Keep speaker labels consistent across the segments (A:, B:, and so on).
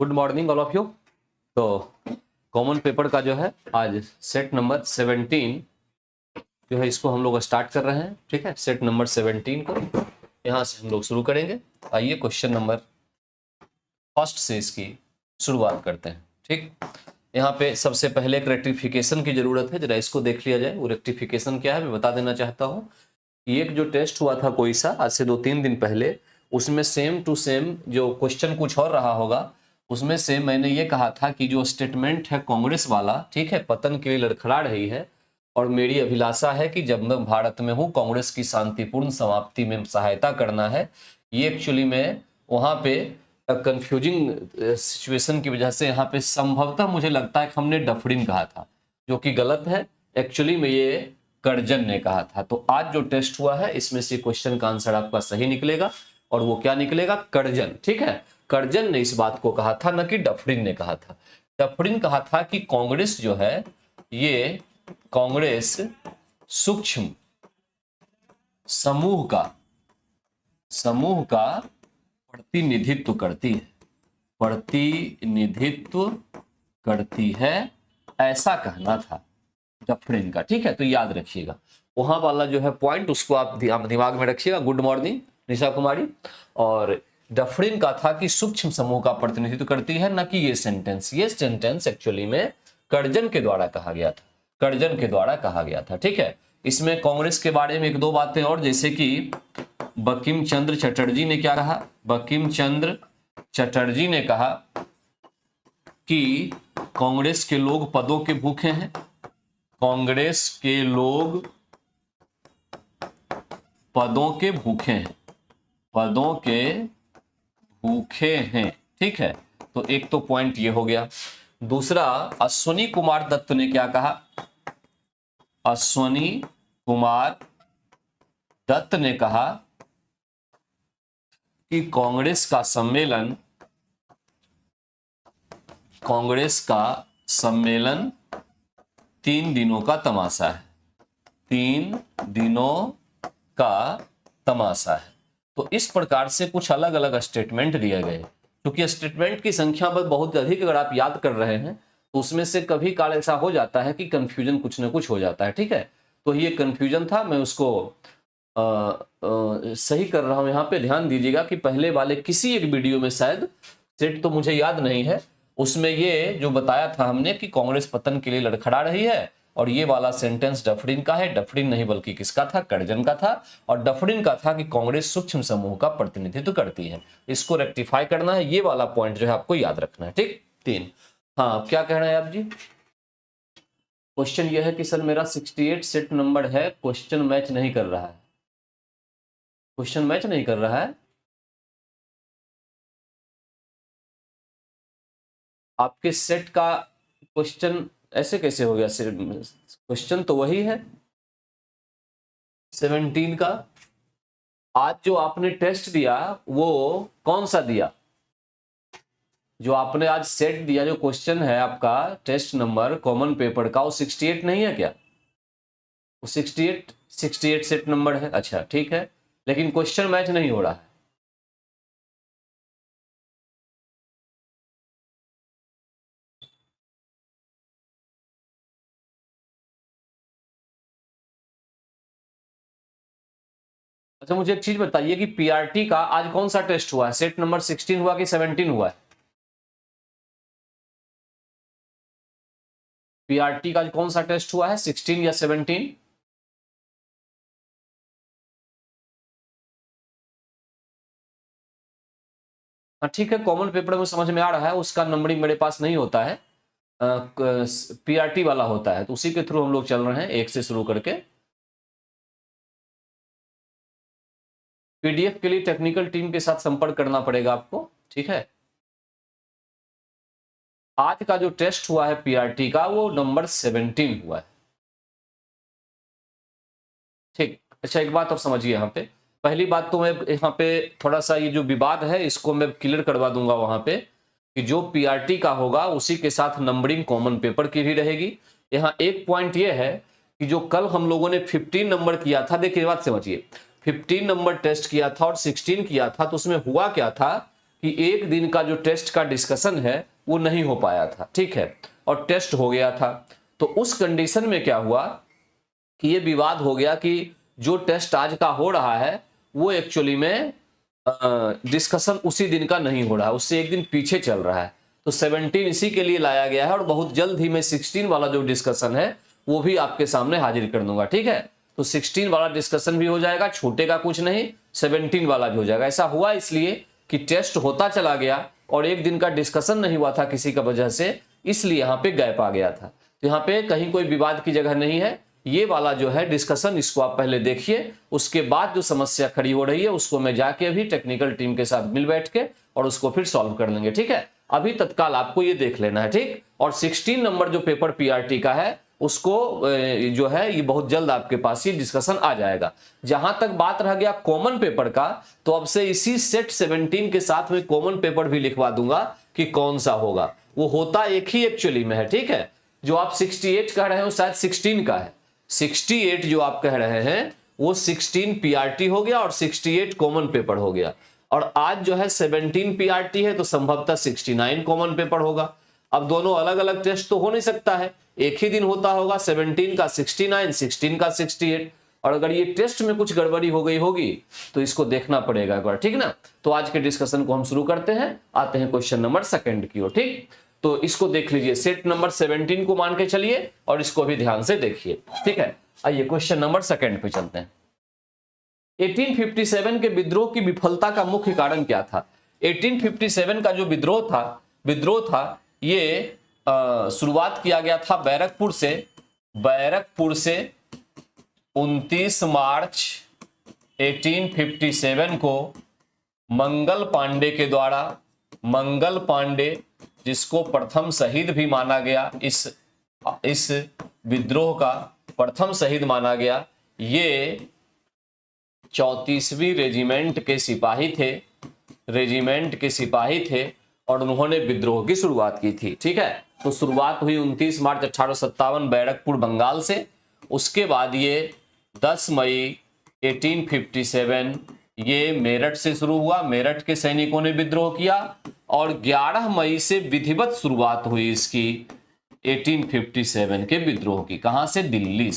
A: Good morning all of you. तो common paper का जो है आज सेट नंबर 17 जो है इसको हम लोग स्टार्ट कर रहे हैं। ठीक है, सेट नंबर 17 को यहाँ से हम लोग शुरू करेंगे। आइए क्वेश्चन नंबर फर्स्ट से इसकी शुरुआत करते हैं। ठीक, यहाँ पे सबसे पहले एक रेक्टिफिकेशन की जरूरत है, जरा इसको देख लिया जाए। वो रेक्टिफिकेशन क्या है मैं बता देना चाहता हूँ। एक जो टेस्ट हुआ था कोई सा आज से 2-3 दिन पहले, उसमें सेम टू सेम जो क्वेश्चन कुछ और रहा होगा, उसमें से मैंने ये कहा था कि जो स्टेटमेंट है कांग्रेस वाला, ठीक है, पतन के लिए लड़खड़ा रही है और मेरी अभिलाषा है कि जब मैं भारत में हूँ कांग्रेस की शांतिपूर्ण समाप्ति में सहायता करना है। ये एक्चुअली में वहाँ पे कंफ्यूजिंग सिचुएशन की वजह से यहाँ पे संभवतः मुझे लगता है कि हमने डफरिन कहा था, जो कि गलत है। एक्चुअली में ये कर्जन ने कहा था। तो आज जो टेस्ट हुआ है इसमें से क्वेश्चन का आंसर आपका सही निकलेगा और वो क्या निकलेगा, कर्जन। ठीक है, कर्जन ने इस बात को कहा था, न कि डफरिन ने कहा था। डफरिन कहा था कि कांग्रेस जो है ये कांग्रेस सूक्ष्म समूह का प्रतिनिधित्व करती है, ऐसा कहना था डफरिन का। ठीक है, तो याद रखिएगा वहां वाला जो है पॉइंट, उसको आप दिमाग में रखिएगा। Good morning Nisha Kumari. और डफरिन का था कि सूक्ष्म समूह का प्रतिनिधित्व करती है, न कि ये सेंटेंस एक्चुअली में कर्जन के द्वारा कहा गया था। ठीक है, इसमें कांग्रेस के बारे में एक दो बातें और, जैसे कि बंकिम चंद्र चटर्जी ने क्या कहा। बंकिम चंद्र चटर्जी ने कहा कि कांग्रेस के लोग पदों के भूखे हैं। कांग्रेस के लोग पदों के भूखे हैं। ठीक है, तो एक तो पॉइंट ये हो गया। दूसरा, अश्वनी कुमार दत्त ने क्या कहा। अश्वनी कुमार दत्त ने कहा कि कांग्रेस का सम्मेलन 3 दिनों का तमाशा है। 3 दिनों का तमाशा है। तो इस प्रकार से कुछ अलग अलग स्टेटमेंट दिए गए। क्योंकि स्टेटमेंट की संख्या बहुत अधिक अगर आप याद कर रहे हैं तो उसमें से कभी काल ऐसा हो जाता है कि कंफ्यूजन कुछ ना कुछ हो जाता है। ठीक है, तो ये कंफ्यूजन था, मैं उसको सही कर रहा हूं। यहाँ पे ध्यान दीजिएगा कि पहले वाले किसी एक वीडियो में, शायद सेट तो मुझे याद नहीं है, उसमें ये जो बताया था हमने कि कांग्रेस पतन के लिए लड़खड़ा रही है, और ये वाला सेंटेंस डफरिन का है। डफरिन नहीं बल्कि किसका था, कर्जन का था। और डफरिन का था कि कांग्रेस सूक्ष्म समूह का प्रतिनिधित्व करती है। इसको रेक्टिफाई करना है, ये वाला पॉइंट जो है आपको याद रखना है। ठीक, 3। हाँ, क्या कह रहे हैं आप जी। क्वेश्चन ये है कि सर मेरा 68 सेट नंबर है, क्वेश्चन मैच नहीं कर रहा है। आपके सेट का क्वेश्चन ऐसे कैसे हो गया। क्वेश्चन तो वही है 17 का। आज जो आपने टेस्ट दिया वो कौन सा दिया, जो आपने आज सेट दिया, जो क्वेश्चन है आपका टेस्ट नंबर कॉमन पेपर का, वो 68 नहीं है क्या। वो 68 सेट नंबर है। अच्छा ठीक है, लेकिन क्वेश्चन मैच नहीं हो रहा है। अच्छा, मुझे एक चीज बताइए कि पीआरटी का आज कौन सा टेस्ट हुआ है, सेट नंबर 16 हुआ कि 17 हुआ है। पीआरटी का आज कौन सा टेस्ट हुआ है, 16 या 17। हाँ ठीक है, कॉमन पेपर में समझ में आ रहा है, उसका नंबरिंग मेरे पास नहीं होता है, पीआरटी वाला होता है, तो उसी के थ्रू हम लोग चल रहे हैं, 1 से शुरू करके। पीडीएफ के लिए टेक्निकल टीम के साथ संपर्क करना पड़ेगा आपको। ठीक है, आज का जो टेस्ट हुआ है पीआरटी का वो नंबर 17 हुआ है। ठीक, अच्छा एक बात और समझिए। यहाँ पे पहली बात तो मैं यहाँ पे थोड़ा सा ये जो विवाद है इसको मैं क्लियर करवा दूंगा वहां पे, कि जो पीआरटी का होगा उसी के साथ नंबरिंग कॉमन पेपर की भी रहेगी। यहाँ एक पॉइंट ये है कि जो कल हम लोगों ने 15 नंबर किया था, देखिए बात समझिए, 15 नंबर टेस्ट किया था और 16 किया था, तो उसमें हुआ क्या था कि एक दिन का जो टेस्ट का डिस्कशन है वो नहीं हो पाया था, ठीक है, और टेस्ट हो गया था। तो उस कंडीशन में क्या हुआ कि ये विवाद हो गया कि जो टेस्ट आज का हो रहा है वो एक्चुअली में डिस्कशन उसी दिन का नहीं हो रहा है, उससे एक दिन पीछे चल रहा है। तो 17 इसी के लिए लाया गया है और बहुत जल्द ही मैं 16 वाला जो डिस्कशन है वो भी आपके सामने हाजिर कर दूंगा, ठीक है। तो 16 वाला डिस्कशन भी हो जाएगा, छूटेगा कुछ नहीं, 17 वाला भी हो जाएगा। ऐसा हुआ इसलिए कि टेस्ट होता चला गया और एक दिन का डिस्कशन नहीं हुआ था किसी का वजह से, इसलिए यहाँ पे गैप आ गया था। तो यहाँ पे कहीं कोई विवाद की जगह नहीं है। ये वाला जो है डिस्कशन, इसको आप पहले देखिए, उसके बाद जो समस्या खड़ी हो रही है उसको मैं जाके अभी टेक्निकल टीम के साथ मिल बैठ के और उसको फिर सॉल्व कर लेंगे, ठीक है। अभी तत्काल आपको ये देख लेना है, ठीक। और 16 नंबर जो पेपर पीआरटी का है उसको जो है ये बहुत जल्द आपके पास ये डिस्कशन आ जाएगा। जहां तक बात रह गया कॉमन पेपर का, तो अब से इसी सेट 17 के साथ में कॉमन पेपर भी लिखवा दूंगा कि कौन सा होगा। वो होता एक ही एक्चुअली में है, ठीक है। जो आप 68 कह रहे हो शायद 16 का है, 68 जो आप कह रहे हैं वो 16 पीआरटी हो गया और 68 कॉमन पेपर हो गया। और आज जो है 17 पीआरटी है तो संभवतः 69 कॉमन पेपर होगा। अब दोनों अलग अलग टेस्ट तो हो नहीं सकता है, एक ही दिन होता होगा, 17 का 69, 16 का 68। और अगर ये टेस्ट में कुछ गड़बड़ी हो गई होगी तो इसको देखना पड़ेगा एक बार, ठीक ना। तो आज के डिस्कशन को हम शुरू करते हैं, आते हैं क्वेश्चन नंबर 2 की ओर, ठीक। तो इसको देख लीजिए, सेट नंबर 17 को मान के चलिए और इसको भी ध्यान से देखिए, ठीक है। आइए क्वेश्चन नंबर 2 पे चलते हैं। 1857 के विद्रोह की विफलता का मुख्य कारण क्या था? 1857 का जो विद्रोह था ये शुरुआत किया गया था बैरकपुर से 29 मार्च 1857 को मंगल पांडे जिसको प्रथम शहीद भी माना गया, इस विद्रोह का प्रथम शहीद माना गया। ये 34वीं रेजिमेंट के सिपाही थे और उन्होंने विद्रोह की शुरुआत की थी, ठीक है। तो शुरुआत हुई 29 मार्च 1857 बैरकपुर बंगाल से। उसके बाद ये 10 मई 1857 ये मेरठ से शुरू हुआ, मेरठ के सैनिकों ने विद्रोह किया और 11 मई से विधिवत शुरुआत हुई इसकी 1857 के विद्रोह की। कहां से? दिल्ली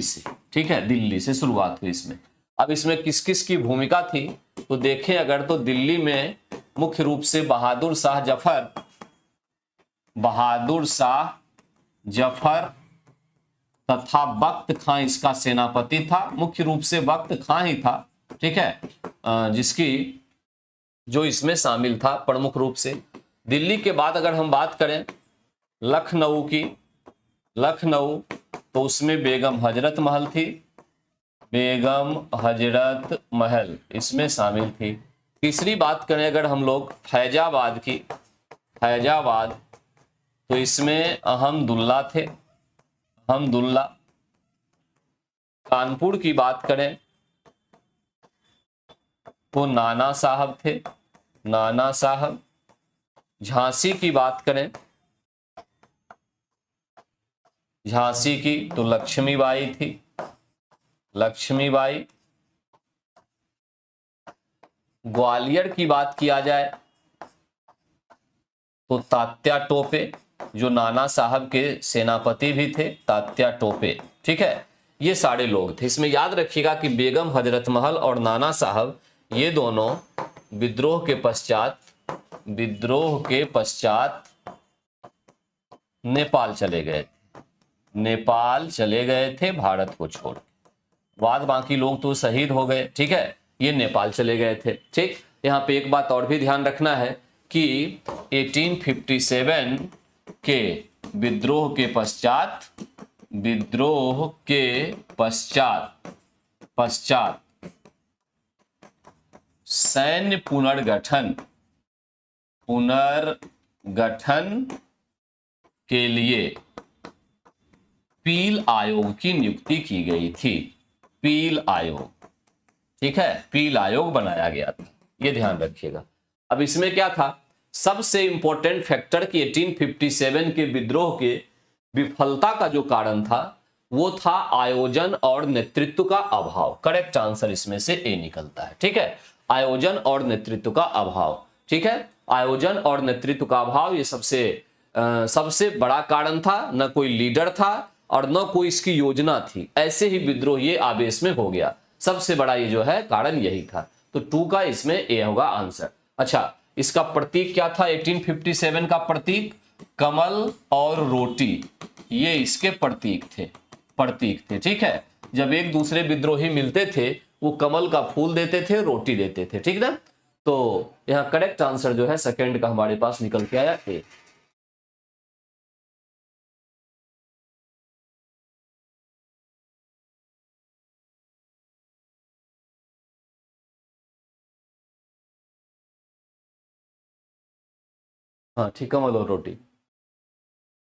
A: से, ठीक है, दिल्ली से शुरुआत हुई इसमें। अब इसमें किस किस की भूमिका थी तो देखें अगर, तो दिल्ली में मुख्य रूप से बहादुर जफर तथा बख्त खां इसका सेनापति था। मुख्य रूप से बख्त खां ही था, ठीक है, जिसकी जो इसमें शामिल था प्रमुख रूप से। दिल्ली के बाद अगर हम बात करें लखनऊ तो उसमें बेगम हजरत महल इसमें शामिल थी। तीसरी बात करें अगर हम लोग फैजाबाद तो इसमें अहमदुल्ला थे। कानपुर की बात करें तो नाना साहब। झांसी की बात करें, झांसी की तो लक्ष्मीबाई थी, ग्वालियर की बात किया जाए तो तात्या टोपे जो नाना साहब के सेनापति भी थे, तात्या टोपे, ठीक है। ये सारे लोग थे। इसमें याद रखिएगा कि बेगम हजरत महल और नाना साहब ये दोनों विद्रोह के पश्चात नेपाल चले गए थे भारत को छोड़। बाद बाकी लोग तो शहीद हो गए, ठीक है, ये नेपाल चले गए थे, ठीक। यहाँ पे एक बात और भी ध्यान रखना है कि 1857 के विद्रोह के पश्चात सैन्य पुनर्गठन के लिए पील आयोग की नियुक्ति की गई थी। पील आयोग, ठीक है, पील आयोग बनाया गया था, ये ध्यान रखिएगा। अब इसमें क्या था, सबसे इंपॉर्टेंट फैक्टर कि 1857 के विद्रोह के विफलता का जो कारण था वो था आयोजन और नेतृत्व का अभाव। करेक्ट आंसर इसमें से ए निकलता है, ठीक है। आयोजन और नेतृत्व का अभाव। ठीक है, आयोजन और नेतृत्व का अभाव ये सबसे बड़ा कारण था। न कोई लीडर था और न कोई इसकी योजना थी, ऐसे ही विद्रोह ये आवेश में हो गया। सबसे बड़ा ये जो है कारण यही था। तो 2 का इसमें ए होगा आंसर। अच्छा, इसका प्रतीक क्या था? 1857 का प्रतीक कमल और रोटी, ये इसके प्रतीक थे। ठीक है, जब एक दूसरे विद्रोही मिलते थे वो कमल का फूल देते थे, रोटी देते थे। ठीक ना? तो यहां करेक्ट आंसर जो है सेकंड का हमारे पास निकल के आया ए। हाँ ठीक, कमल और रोटी।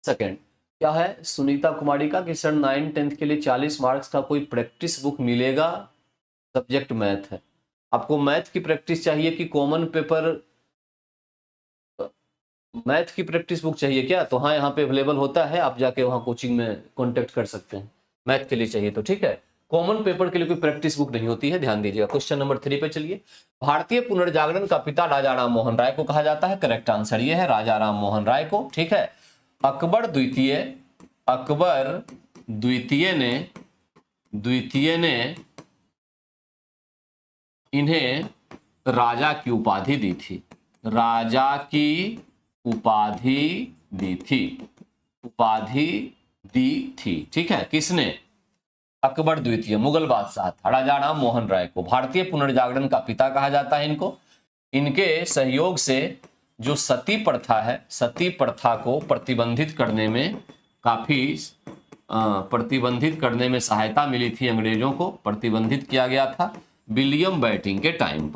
A: सेकंड क्या है? सुनीता कुमारी का कि सर 9 10th के लिए 40 मार्क्स का कोई प्रैक्टिस बुक मिलेगा? सब्जेक्ट मैथ है। आपको मैथ की प्रैक्टिस चाहिए कि कॉमन पेपर मैथ की प्रैक्टिस बुक चाहिए क्या? तो हाँ, यहाँ पे अवेलेबल होता है, आप जाके वहाँ कोचिंग में कॉन्टेक्ट कर सकते हैं। मैथ के लिए चाहिए तो ठीक है, कॉमन पेपर के लिए कोई प्रैक्टिस बुक नहीं होती है, ध्यान दीजिएगा। क्वेश्चन नंबर 3 पे चलिए। भारतीय पुनर्जागरण का पिता राजा राम मोहन राय को कहा जाता है। करेक्ट आंसर ये है, राजा राम मोहन राय को। ठीक है, अकबर द्वितीय ने इन्हें राजा की उपाधि दी थी। राजा की उपाधि दी थी। ठीक है, किसने? अकबर द्वितीय, मुगल बादशाह था, राजा राम मोहन राय को भारतीय पुनर्जागरण का पिता कहा जाता है इनको। इनके सहयोग से जो सती प्रथा है, सती प्रथा को प्रतिबंधित करने में सहायता मिली थी। अंग्रेजों को प्रतिबंधित किया गया था विलियम बेंटिंक के टाइम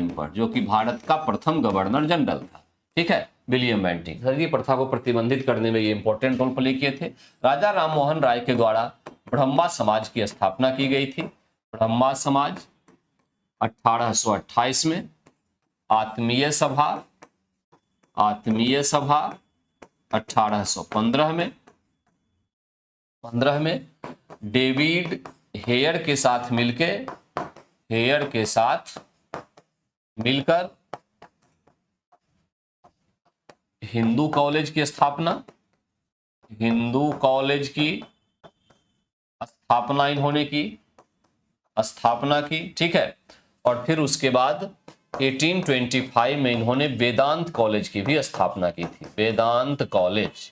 A: पर, जो कि भारत का प्रथम गवर्नर जनरल था। ठीक है, विलियम बेंटिंक सती प्रथा को प्रतिबंधित करने में ये इंपॉर्टेंट रोल प्ले किए थे। राजा राम मोहन राय के द्वारा ब्रह्मा समाज की स्थापना की गई थी। ब्रह्मा समाज 1828 में, आत्मीय सभा 1815 में, डेविड हेयर के साथ मिलकर हिंदू कॉलेज की स्थापना इन्होंने स्थापना की। ठीक है, और फिर उसके बाद 1825 में इन्होंने वेदांत कॉलेज की भी स्थापना की थी। वेदांत कॉलेज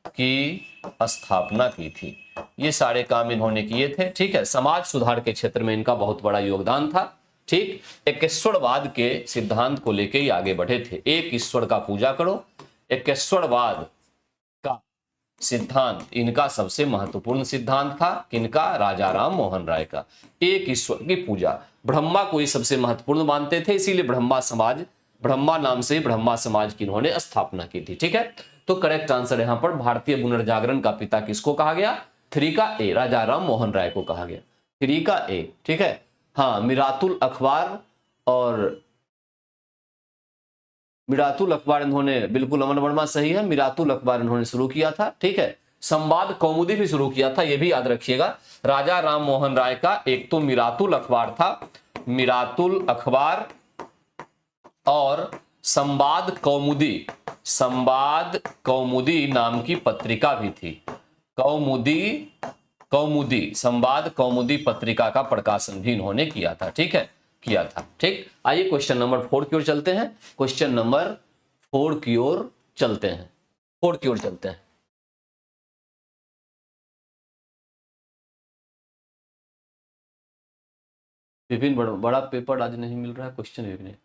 A: की स्थापना की थी। ये सारे काम इन्होंने किए थे। ठीक है, समाज सुधार के क्षेत्र में इनका बहुत बड़ा योगदान था। ठीक, एकेश्वरवाद के सिद्धांत को लेके ही आगे बढ़े थे। एक ईश्वर का पूजा करो, एकेश्वरवाद का सिद्धांत इनका सबसे महत्वपूर्ण सिद्धांत था। किनका? राजा राम मोहन राय का। एक ईश्वर की पूजा, ब्रह्मा को ही सबसे महत्वपूर्ण मानते थे, इसीलिए ब्रह्मा नाम से ब्रह्मा समाज की इन्होंने स्थापना की थी। ठीक है, तो करेक्ट आंसर यहां पर भारतीय पुनर्जागरण का पिता किसको कहा गया? 3 का ए, राजा राम मोहन राय को कहा गया। 3 का ए। ठीक है, हाँ, मिरातुल अखबार इन्होंने, बिल्कुल अमन वर्मा सही है, मिरातुल अखबार इन्होंने शुरू किया था। ठीक है, संवाद कौमुदी भी शुरू किया था, यह भी याद रखिएगा। राजा राम मोहन राय का एक तो मिरातुल अखबार था, मिरातुल अखबार, और संवाद कौमुदी नाम की पत्रिका भी थी। संवाद कौमुदी पत्रिका का प्रकाशन भी इन्होंने किया था। ठीक है, किया था। ठीक, आइए क्वेश्चन नंबर 4 की ओर चलते हैं। क्वेश्चन नंबर 4 की ओर चलते हैं। विपिन, बड़ा पेपर आज नहीं मिल रहा है, क्वेश्चन विपिन।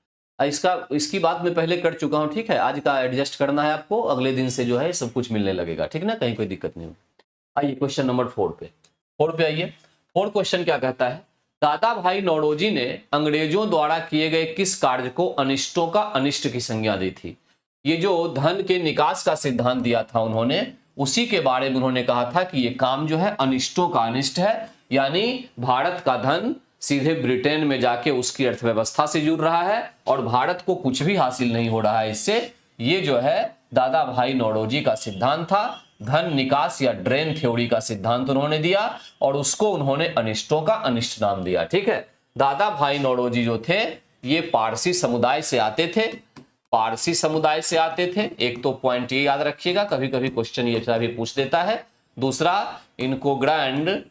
A: इसकी बात मैं पहले कर चुका हूं। ठीक है, आज का एडजस्ट करना है आपको, अगले दिन से जो है सब कुछ मिलने लगेगा। ठीक ना, कहीं कोई दिक्कत नहीं हो। आइए क्वेश्चन नंबर 4 पे आइए। 4 क्वेश्चन क्या कहता है? दादा भाई नौरोजी ने अंग्रेजों द्वारा किए गए किस कार्य को अनिष्टों का अनिष्ट की संज्ञा दी थी? ये जो धन के निकास का सिद्धांत दिया था उन्होंने, उसी के बारे में उन्होंने कहा था कि ये काम जो है अनिष्टों का अनिष्ट है, यानी भारत का धन सीधे ब्रिटेन में जाके उसकी अर्थव्यवस्था से जुड़ रहा है और भारत को कुछ भी हासिल नहीं हो रहा है इससे। ये जो है दादा भाई नौरोजी का सिद्धांत था। धन निकास या ड्रेन थ्योरी का सिद्धांत उन्होंने दिया और उसको उन्होंने अनिष्टों का अनिष्ट नाम दिया। ठीक है, दादा भाई नौरोजी जो थे ये पारसी समुदाय से आते थे, पारसी समुदाय से आते थे। एक तो पॉइंट ये याद रखिएगा, कभी कभी क्वेश्चन ये भी पूछ देता है। दूसरा, इनको grand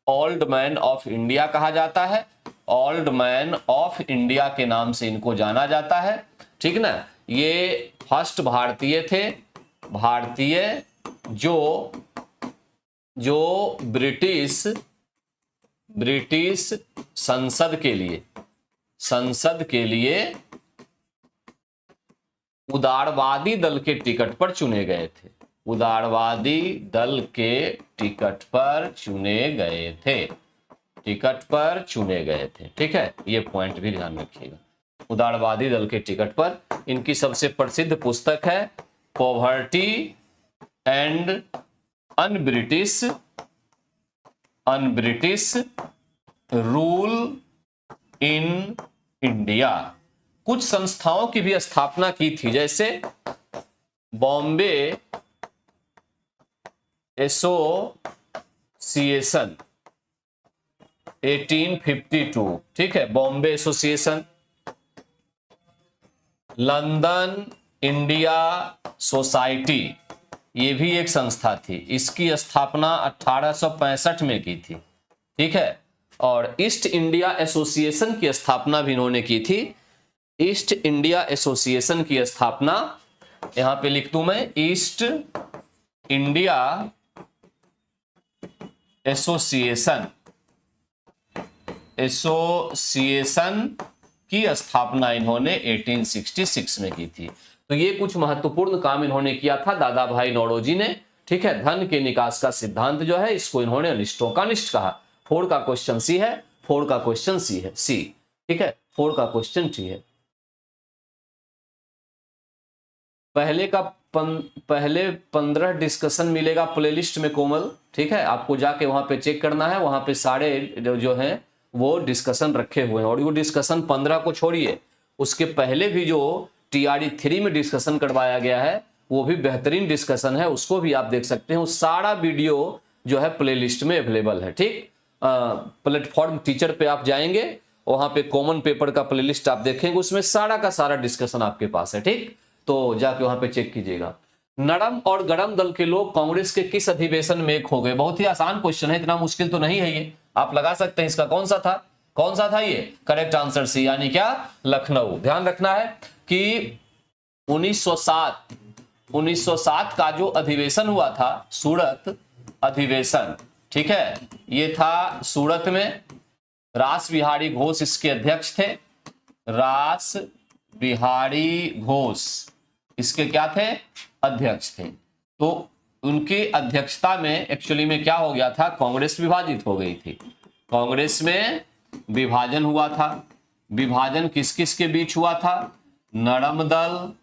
A: old man of India कहा जाता है, ओल्ड मैन ऑफ इंडिया के नाम से इनको जाना जाता है। ठीक ना, ये फर्स्ट भारतीय थे, भारतीय जो ब्रिटिश संसद के लिए उदारवादी दल के टिकट पर चुने गए थे, उदारवादी दल के टिकट पर चुने गए थे, टिकट पर चुने गए थे। ठीक है, ये पॉइंट भी ध्यान रखिएगा, उदारवादी दल के टिकट पर। इनकी सबसे प्रसिद्ध पुस्तक है poverty and un-British rule in India. कुछ संस्थाओं की भी स्थापना की थी, जैसे बॉम्बे एसोसिएशन 1852, ठीक है, Bombay association. London India society, ये भी एक संस्था थी, इसकी स्थापना 1865 में की थी। ठीक है, और ईस्ट इंडिया एसोसिएशन की स्थापना भी इन्होंने की थी। ईस्ट इंडिया एसोसिएशन की स्थापना यहां पे लिख दूं मैं, ईस्ट इंडिया एसोसिएशन की स्थापना इन्होंने 1866 में की थी। तो ये कुछ महत्वपूर्ण काम इन्होंने किया था दादा भाई नौरोजी ने। ठीक है, धन के निकास का सिद्धांत जो है इसको इन्होंने अनिष्टों का अनिष्ट कहा। 4 का क्वेश्चन सी है, 4 का क्वेश्चन सी है, सी। ठीक है, 4 का क्वेश्चन सी है। पहले 15 डिस्कशन मिलेगा प्लेलिस्ट में कोमल। ठीक है, आपको जाके वहां पे चेक करना है, वहां पे सारे जो हैं वो डिस्कशन रखे हुए हैं। और वो डिस्कशन 15 को छोड़िए, उसके पहले भी जो TRE 3 में डिस्कशन करवाया गया है वो भी बेहतरीन डिस्कशन है, उसको भी आप देख सकते हैं। वो सारा वीडियो जो है प्लेलिस्ट में अवेलेबल है। ठीक, प्लेटफॉर्म टीचर पे आप जाएंगे, वहां पे कॉमन पेपर का प्लेलिस्ट आप देखेंगे, उसमें सारा का सारा डिस्कशन आपके पास है। ठीक, तो जाके वहां पे चेक कीजिएगा। नरम और गरम दल के लोग कांग्रेस के किस अधिवेशन में एक हो गए? बहुत ही आसान क्वेश्चन है, इतना मुश्किल तो नहीं है ये, आप लगा सकते हैं। इसका कौन सा था ये? करेक्ट आंसर सी, यानी क्या? लखनऊ। ध्यान रखना है कि 1907 का जो अधिवेशन हुआ था, सूरत अधिवेशन, ठीक है, ये था सूरत में। रास बिहारी घोष इसके अध्यक्ष थे। रास बिहारी घोष इसके क्या थे? अध्यक्ष थे। तो उनकी अध्यक्षता में एक्चुअली में क्या हो गया था? कांग्रेस विभाजित हो गई थी। कांग्रेस में विभाजन हुआ था। विभाजन किस किस के बीच हुआ था? नरम दल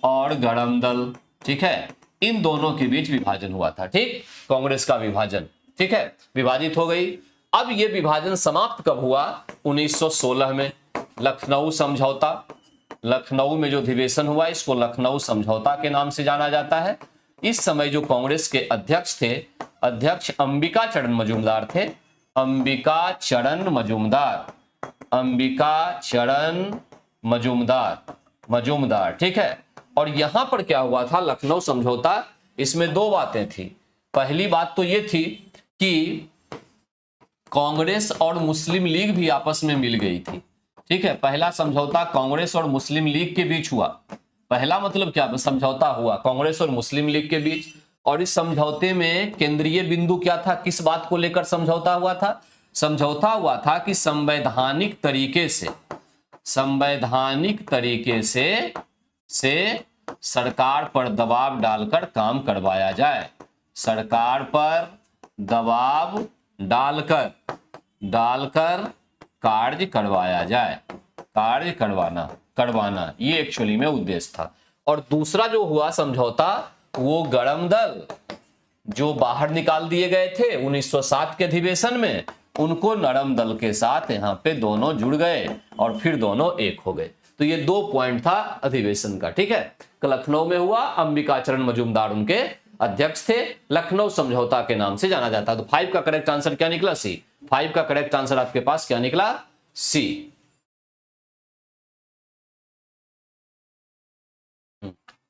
A: और गरम दल, ठीक है, इन दोनों के बीच विभाजन हुआ था। ठीक, कांग्रेस का विभाजन, ठीक है, विभाजित हो गई। अब ये विभाजन समाप्त कब हुआ? 1916 में, लखनऊ समझौता। लखनऊ में जो अधिवेशन हुआ इसको लखनऊ समझौता के नाम से जाना जाता है। इस समय जो कांग्रेस के अध्यक्ष थे, अध्यक्ष अंबिका चरण मजूमदार थे। अंबिका चरण मजूमदार, ठीक है। और यहां पर क्या हुआ था? लखनऊ समझौता, इसमें दो बातें थी। पहली बात तो ये थी कि कांग्रेस और मुस्लिम लीग भी आपस में मिल गई थी। ठीक है, पहला समझौता कांग्रेस और मुस्लिम लीग के बीच हुआ। पहला मतलब क्या? समझौता हुआ कांग्रेस और मुस्लिम लीग के बीच। और इस समझौते में केंद्रीय बिंदु क्या था? किस बात को लेकर समझौता हुआ था? समझौता हुआ था कि संवैधानिक तरीके से सरकार पर दबाव डालकर काम करवाया जाए। सरकार पर दबाव डालकर कार्य करवाया जाए। कार्य करवाना ये एक्चुअली में उद्देश्य था। और दूसरा जो हुआ समझौता, वो गरम दल जो बाहर निकाल दिए गए थे 1907 के अधिवेशन में, उनको नरम दल के साथ यहाँ पे दोनों जुड़ गए और फिर दोनों एक हो गए। तो ये 2 पॉइंट था अधिवेशन का। ठीक है, लखनऊ में हुआ, अंबिका चरण मजूमदार उनके अध्यक्ष थे, लखनऊ समझौता के नाम से जाना जाता है। तो 5 का करेक्ट आंसर क्या निकला? सी। 5 का करेक्ट आंसर आपके पास क्या निकला? सी।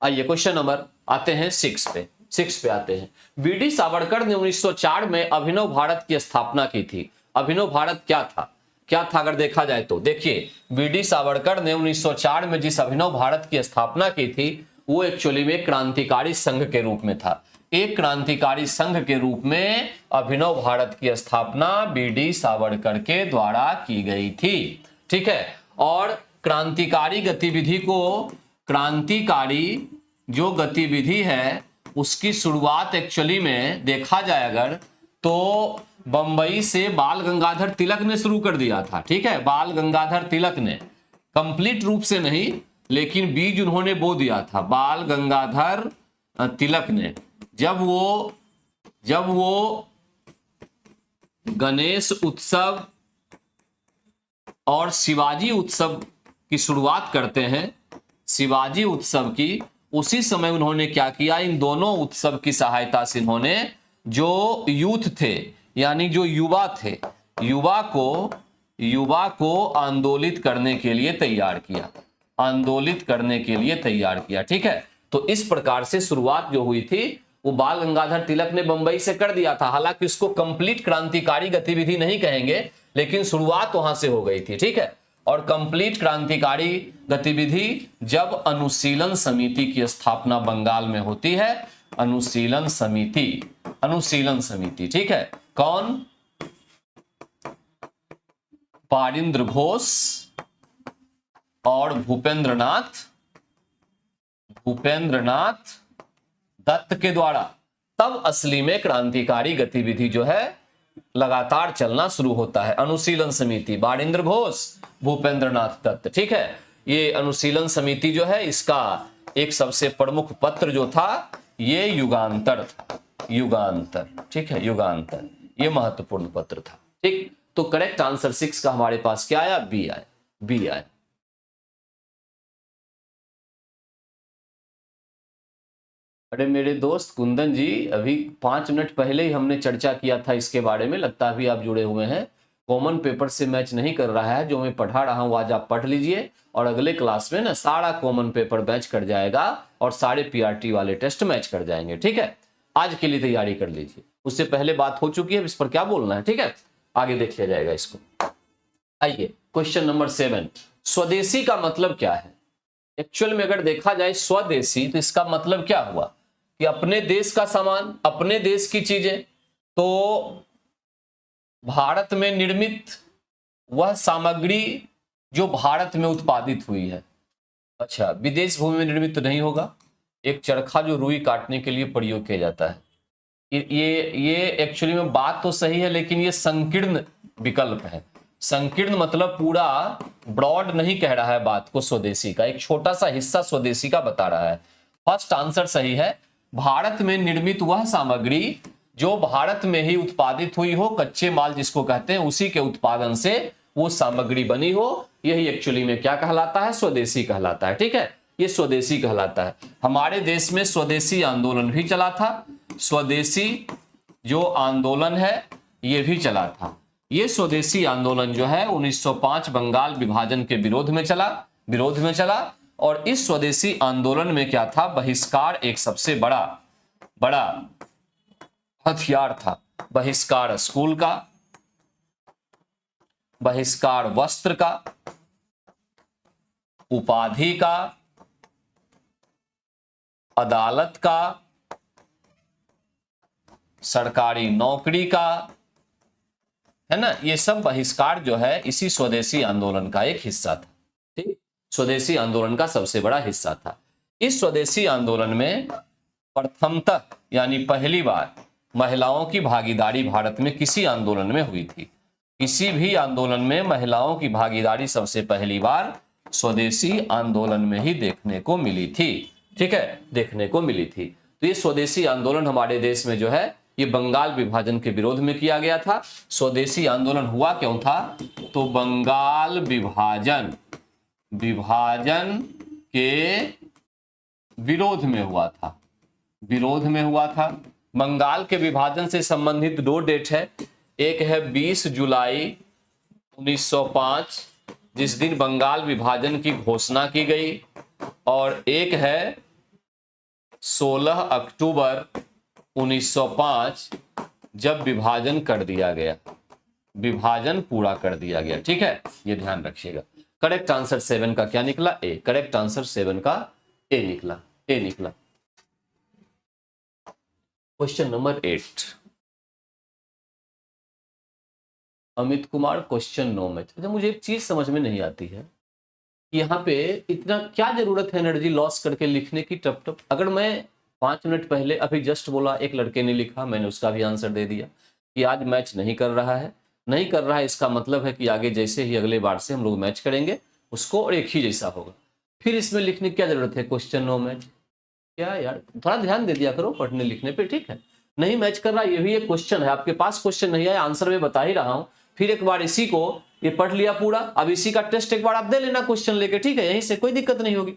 A: आइए क्वेश्चन नंबर आते हैं 6 पे। 6 पे आते हैं। वीडी सावरकर ने 1904 में अभिनव भारत की स्थापना की थी। अभिनव भारत क्या था? क्या था अगर देखा जाए तो देखिए, वीडी सावरकर ने 1904 में जिस अभिनव भारत की स्थापना की थी वो एक्चुअली में क्रांतिकारी संघ के रूप में था। एक क्रांतिकारी संघ के रूप में अभिनव भारत की स्थापना वीडी सावरकर के द्वारा की गई थी। ठीक है। और क्रांतिकारी गतिविधि को, क्रांतिकारी जो गतिविधि है उसकी शुरुआत एक्चुअली में देखा जाए अगर तो बंबई से बाल गंगाधर तिलक ने शुरू कर दिया था। ठीक है, बाल गंगाधर तिलक ने, कंप्लीट रूप से नहीं लेकिन बीज उन्होंने बो दिया था। बाल गंगाधर तिलक ने जब वो गणेश उत्सव और शिवाजी उत्सव की शुरुआत करते हैं, शिवाजी उत्सव की, उसी समय उन्होंने क्या किया, इन दोनों उत्सव की सहायता से इन्होंने जो यूथ थे यानी जो युवा थे, युवा को आंदोलित करने के लिए तैयार किया, आंदोलित करने के लिए तैयार किया। ठीक है, तो इस प्रकार से शुरुआत जो हुई थी वो बाल गंगाधर तिलक ने बंबई से कर दिया था। हालांकि इसको कंप्लीट क्रांतिकारी गतिविधि नहीं कहेंगे लेकिन शुरुआत वहां से हो गई थी। ठीक है, और कंप्लीट क्रांतिकारी गतिविधि जब अनुशीलन समिति की स्थापना बंगाल में होती है, अनुशीलन समिति, अनुशीलन समिति। ठीक है, कौन? पारिंद्र घोष और भूपेंद्रनाथ दत्त के द्वारा, तब असली में क्रांतिकारी गतिविधि जो है लगातार चलना शुरू होता है। अनुशीलन समिति, बारिंद्र घोष, भूपेंद्रनाथ दत्त। ठीक है, ये अनुशीलन समिति जो है इसका एक सबसे प्रमुख पत्र जो था ये युगांतर था, युगांतर। ठीक है, युगांतर, ये महत्वपूर्ण पत्र था। ठीक, तो करेक्ट आंसर 6 का हमारे पास क्या आया? बी आया, बी आया। अरे मेरे दोस्त कुंदन जी, अभी 5 मिनट पहले ही हमने चर्चा किया था इसके बारे में, लगता है अभी आप जुड़े हुए हैं। कॉमन पेपर से मैच नहीं कर रहा है, जो मैं पढ़ा रहा हूं आज आप पढ़ लीजिए और अगले क्लास में ना सारा कॉमन पेपर मैच कर जाएगा और सारे पीआरटी वाले टेस्ट मैच कर जाएंगे। ठीक है, आज के लिए तैयारी कर लीजिए। उससे पहले बात हो चुकी है, इस पर क्या बोलना है। ठीक है, आगे देख लिया जाएगा इसको। आइए क्वेश्चन नंबर 7, स्वदेशी का मतलब क्या है? एक्चुअल में अगर देखा जाए स्वदेशी तो इसका मतलब क्या हुआ कि अपने देश का सामान, अपने देश की चीजें। तो भारत में निर्मित वह सामग्री जो भारत में उत्पादित हुई है। अच्छा, विदेश भूमि में निर्मित तो नहीं होगा। एक चरखा जो रुई काटने के लिए प्रयोग किया जाता है, ये एक्चुअली में बात तो सही है लेकिन ये संकीर्ण विकल्प है। संकीर्ण मतलब पूरा ब्रॉड नहीं कह रहा है बात को स्वदेशी का, एक छोटा सा हिस्सा स्वदेशी का बता रहा है। फर्स्ट आंसर सही है। भारत में निर्मित वह सामग्री जो भारत में ही उत्पादित हुई हो, कच्चे माल जिसको कहते हैं, उसी के उत्पादन से वो सामग्री बनी हो, यही एक्चुअली में क्या कहलाता है? स्वदेशी कहलाता है। ठीक है, ये स्वदेशी कहलाता है। हमारे देश में स्वदेशी आंदोलन भी चला था, स्वदेशी जो आंदोलन है ये भी चला था। ये स्वदेशी आंदोलन जो है 1905 बंगाल विभाजन के विरोध में चला और इस स्वदेशी आंदोलन में क्या था? बहिष्कार एक सबसे बड़ा हथियार था। बहिष्कार स्कूल का, बहिष्कार वस्त्र का, उपाधि का, अदालत का, सरकारी नौकरी का, है ना, ये सब बहिष्कार जो है इसी स्वदेशी आंदोलन का एक हिस्सा था। ठीक, स्वदेशी आंदोलन का सबसे बड़ा हिस्सा था। इस स्वदेशी आंदोलन में प्रथमतः यानी पहली बार महिलाओं की भागीदारी भारत में किसी आंदोलन में हुई थी। किसी भी आंदोलन में महिलाओं की भागीदारी सबसे पहली बार स्वदेशी आंदोलन में ही देखने को मिली थी। ठीक है, देखने को मिली थी। तो ये स्वदेशी आंदोलन हमारे देश में जो है ये बंगाल विभाजन के विरोध में किया गया था। स्वदेशी आंदोलन हुआ क्यों था? तो बंगाल विभाजन के विरोध में हुआ था। विरोध में हुआ था। बंगाल के विभाजन से संबंधित दो डेट है, एक है 20 जुलाई 1905 जिस दिन बंगाल विभाजन की घोषणा की गई, और एक है 16 अक्टूबर 1905 जब विभाजन कर दिया गया, विभाजन पूरा कर दिया गया। ठीक है, ये ध्यान रखिएगा। करेक्ट आंसर 7 का क्या निकला? ए। करेक्ट आंसर 7 का ए निकला, ए निकला। Question number 8, Amit Kumar, question 9 में। अच्छा, मुझे एक चीज समझ में नहीं आती है, यहाँ पे इतना क्या जरूरत है एनर्जी लॉस करके लिखने की टप टप? अगर मैं 5 मिनट पहले अभी जस्ट बोला, एक लड़के ने लिखा, मैंने उसका भी आंसर दे दिया कि आज मैच नहीं कर रहा है, नहीं कर रहा है, इसका मतलब है कि आगे जैसे ही अगले बार से हम लोग मैच करेंगे उसको और एक ही जैसा होगा। फिर इसमें लिखने की क्या जरूरत है क्वेश्चन 9 में? क्या यार, थोड़ा ध्यान दे दिया करो पढ़ने लिखने पे। ठीक है, नहीं मैच कर रहा, ये भी एक क्वेश्चन है, आपके पास क्वेश्चन नहीं आया, आंसर में बता ही रहा हूं। फिर एक बार इसी को ये पढ़ लिया पूरा, अब इसी का टेस्ट एक बार आप दे लेना क्वेश्चन लेके। ठीक है, यहीं से कोई दिक्कत नहीं होगी।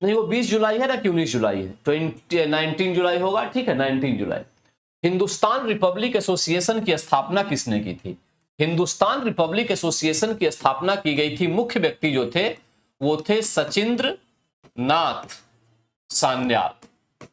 A: नहीं, वो 20 जुलाई है ना कि 19 जुलाई है? 19 जुलाई होगा। ठीक है, 19 जुलाई। हिंदुस्तान रिपब्लिक एसोसिएशन की स्थापना किसने की थी? हिंदुस्तान रिपब्लिक एसोसिएशन की स्थापना की गई थी, मुख्य व्यक्ति जो थे वो थे सचिंद्र नाथ सान्याल।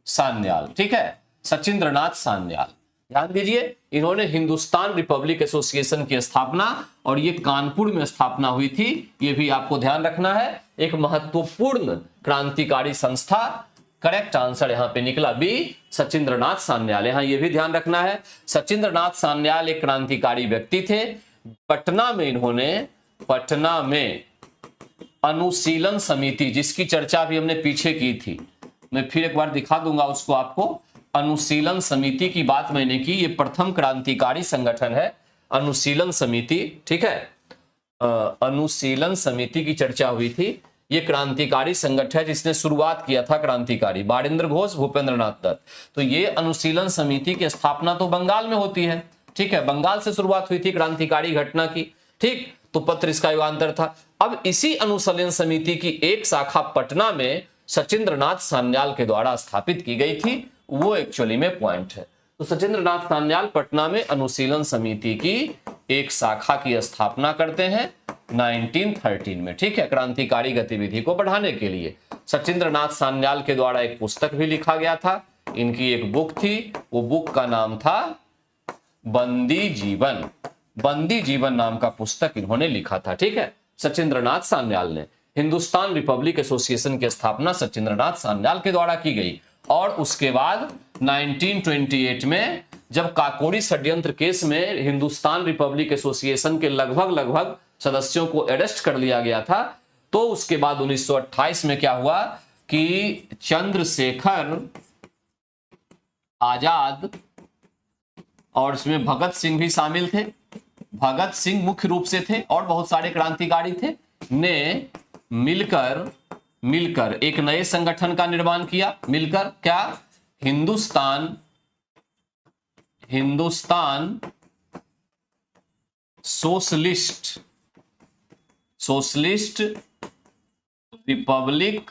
A: सान्याल, ठीक है, सचिंद्र नाथ सान्याल। ध्यान दीजिए, इन्होंने हिंदुस्तान रिपब्लिक एसोसिएशन की स्थापना, और ये कानपुर में स्थापना हुई थी, ये भी आपको ध्यान रखना है। एक महत्वपूर्ण क्रांतिकारी संस्था। करेक्ट आंसर यहां पे निकला बी, सचिंद्र नाथ सान्याल। यहां ये भी ध्यान रखना है, सचिंद्र नाथ सान्याल एक क्रांतिकारी व्यक्ति थे। पटना में इन्होंने, पटना में अनुशीलन समिति, जिसकी चर्चा भी हमने पीछे की थी, मैं फिर एक बार दिखा दूंगा उसको आपको। अनुशीलन समिति की बात मैंने की, ये प्रथम क्रांतिकारी संगठन है अनुशीलन समिति। ठीक है, अनुशीलन समिति की चर्चा हुई थी। ये क्रांतिकारी संगठन है जिसने शुरुआत किया था क्रांतिकारी बारिंद्र घोष, भूपेंद्र नाथ दत्त। तो ये अनुशीलन समिति की स्थापना तो बंगाल में होती है। ठीक है, बंगाल से शुरुआत हुई थी क्रांतिकारी घटना की। ठीक, तो पत्र इसका युगांतर था। अब इसी अनुशीलन समिति की एक शाखा पटना में सचिंद्र नाथ सान्याल के द्वारा स्थापित की गई थी, वो एक्चुअली में पॉइंट है। तो सचिंद्र नाथ सान्याल पटना में अनुशीलन समिति की एक शाखा की स्थापना करते हैं 1913 में। ठीक है, क्रांतिकारी गतिविधि को बढ़ाने के लिए सचिंद्र नाथ सान्याल के द्वारा एक पुस्तक भी लिखा गया था। इनकी एक बुक थी, वो बुक का नाम था बंदी जीवन। बंदी जीवन नाम का पुस्तक इन्होंने लिखा था। ठीक है, सचिंद्र नाथ सान्याल ने। हिंदुस्तान रिपब्लिक एसोसिएशन की स्थापना सचिंद्र नाथ सान्याल के द्वारा की गई, और उसके बाद 1928 में जब काकोरी षड्यंत्र केस में हिंदुस्तान रिपब्लिक एसोसिएशन के लगभग सदस्यों को अरेस्ट कर लिया गया था, तो उसके बाद 1928 में क्या हुआ कि चंद्रशेखर आजाद, और इसमें भगत सिंह भी शामिल थे, भगत सिंह मुख्य रूप से थे, और बहुत सारे क्रांतिकारी थे, ने मिलकर एक नए संगठन का निर्माण किया। मिलकर क्या? Hindustan socialist Republic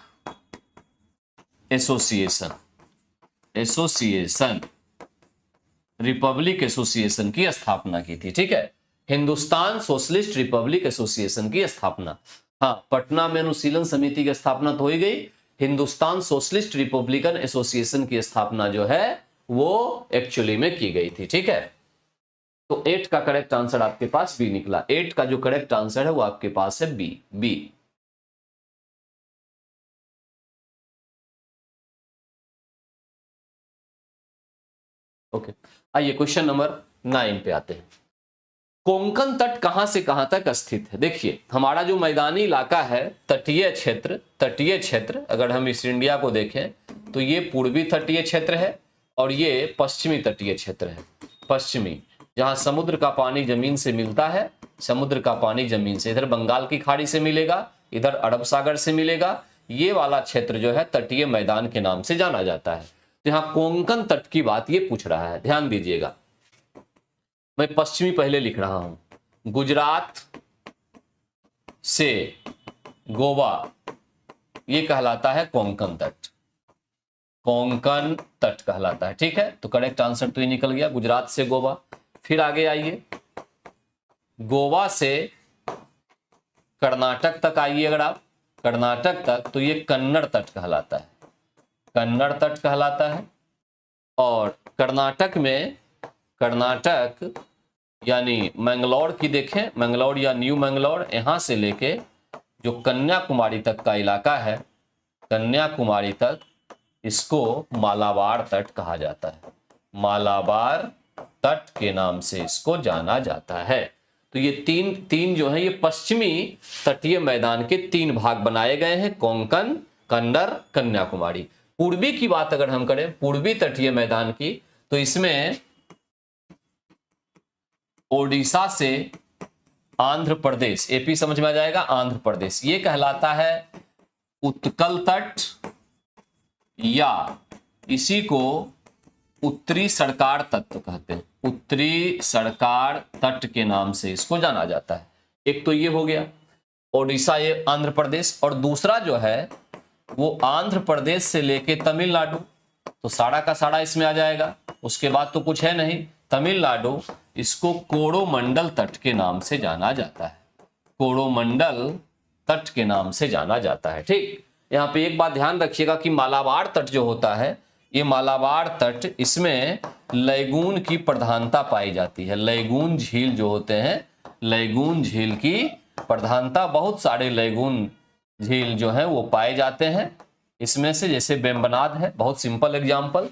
A: Republic association की स्थापना की थी। ठीक है, हिंदुस्तान सोशलिस्ट रिपब्लिक एसोसिएशन की स्थापना। हाँ, पटना में अनुशीलन समिति की स्थापना तो हो ही गई, हिंदुस्तान सोशलिस्ट रिपब्लिकन एसोसिएशन की स्थापना जो है वो एक्चुअली में की गई थी। ठीक है, तो 8 का करेक्ट आंसर आपके पास बी निकला। 8 का जो करेक्ट आंसर है वो आपके पास है बी। ओके, आइए क्वेश्चन नंबर 9 पे आते हैं। कोंकण तट कहां से कहां तक स्थित है? देखिए, हमारा जो मैदानी इलाका है, तटीय क्षेत्र, अगर हम इस इंडिया को देखें तो ये पूर्वी तटीय क्षेत्र है और ये पश्चिमी तटीय क्षेत्र है। पश्चिमी, जहां समुद्र का पानी जमीन से मिलता है, समुद्र का पानी जमीन से, इधर बंगाल की खाड़ी से मिलेगा, इधर अरब सागर से मिलेगा। ये वाला क्षेत्र जो है तटीय मैदान के नाम से जाना जाता है। तो यहां कोंकण तट की बात ये पूछ रहा है, ध्यान दीजिएगा। मैं पश्चिमी पहले लिख रहा हूं, गुजरात से गोवा ये कहलाता है कोंकण तट, कोंकण तट कहलाता है। ठीक है, तो करेक्ट आंसर तो ये निकल गया, गुजरात से गोवा। फिर आगे आइए, गोवा से कर्नाटक तक आइए, अगर आप कर्नाटक तक, तो ये कन्नड़ तट कहलाता है, कन्नड़ तट कहलाता है। और कर्नाटक में, कर्नाटक यानी मैंगलोर की देखें, मैंगलोर या न्यू मैंगलोर, यहां से लेके जो कन्याकुमारी तक का इलाका है, कन्याकुमारी तक, इसको मालाबार तट कहा जाता है, मालाबार तट के नाम से इसको जाना जाता है। तो ये तीन जो है, ये पश्चिमी तटीय मैदान के 3 भाग बनाए गए हैं, कोंकण, कन्नड़, कन्याकुमारी। पूर्वी की बात अगर हम करें, पूर्वी तटीय मैदान की, तो इसमें ओडिशा से आंध्र प्रदेश, एपी समझ में आ जाएगा, आंध्र प्रदेश, ये कहलाता है उत्कल तट, या इसी को उत्तरी सरकार तट कहते हैं, उत्तरी सरकार तट के नाम से इसको जाना जाता है। एक तो ये हो गया ओडिशा, ये आंध्र प्रदेश, और दूसरा जो है वो आंध्र प्रदेश से लेके तमिलनाडु, तो सारा का सारा इसमें आ जाएगा। उसके बाद तो कुछ है नहीं, तमिलनाडु, इसको कोरोमंडल तट के नाम से जाना जाता है, कोरोमंडल तट के नाम से जाना जाता है। ठीक, यहाँ पे एक बात ध्यान रखिएगा कि मालाबार तट जो होता है, ये मालाबार तट, इसमें लैगून की प्रधानता पाई जाती है, लैगून झील जो होते हैं, लैगून झील की प्रधानता, बहुत सारे लैगून झील जो है वो पाए जाते हैं इसमें से, जैसे बेम्बनाद है, बहुत सिंपल एग्जाम्पल,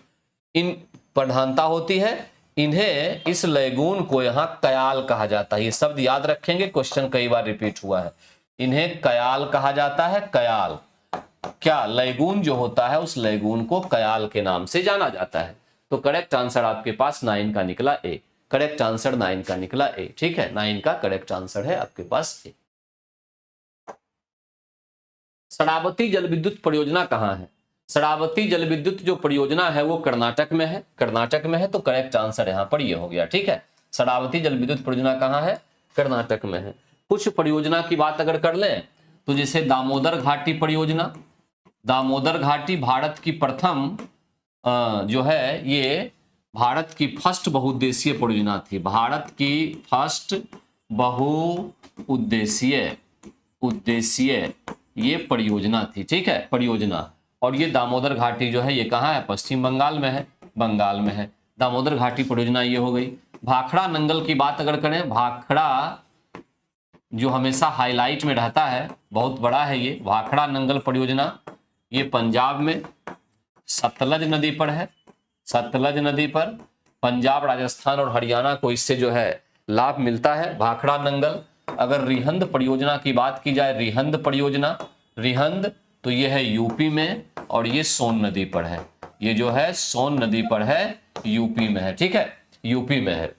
A: इन प्रधानता होती है। इन्हें, इस लैगून को यहाँ कयाल कहा जाता है, ये शब्द याद रखेंगे, क्वेश्चन कई बार रिपीट हुआ है, इन्हें कयाल कहा जाता है, कयाल। क्या लैगून जो होता है, उस लैगून को कयाल के नाम से जाना जाता है। तो करेक्ट आंसर आपके पास 9 का निकला ए, करेक्ट आंसर 9 का निकला ए। ठीक है, 9 का करेक्ट आंसर है आपके पास ए। शरावती जल विद्युत परियोजना कहाँ है? शरावती जल विद्युत जो परियोजना है वो कर्नाटक में है, कर्नाटक में है, तो करेक्ट आंसर यहाँ पर ये हो गया। ठीक है, शरावती जल विद्युत परियोजना कहाँ है? कर्नाटक में है। कुछ परियोजना की बात अगर कर लें तो जैसे दामोदर घाटी परियोजना, दामोदर घाटी भारत की प्रथम जो है, ये भारत की फर्स्ट बहुउद्देशीय परियोजना थी, भारत की फर्स्ट बहुउद्देशीय ये परियोजना थी। ठीक है, परियोजना, और ये दामोदर घाटी जो है ये कहाँ है? पश्चिम बंगाल में है, बंगाल में है। दामोदर घाटी परियोजना ये हो गई। भाखड़ा नंगल की बात अगर करें, भाखड़ा जो हमेशा हाईलाइट में रहता है, बहुत बड़ा है ये भाखड़ा नंगल परियोजना, ये पंजाब में सतलज नदी पर है, सतलज नदी पर पंजाब, राजस्थान और हरियाणा को इससे जो है लाभ मिलता है, भाखड़ा नंगल। अगर रिहंद परियोजना की बात की जाए, रिहंद परियोजना, रिहंद, तो ये है यूपी में, और ये सोन नदी पर है, ये जो है सोन नदी पर है, यूपी में है। ठीक है, यूपी में है।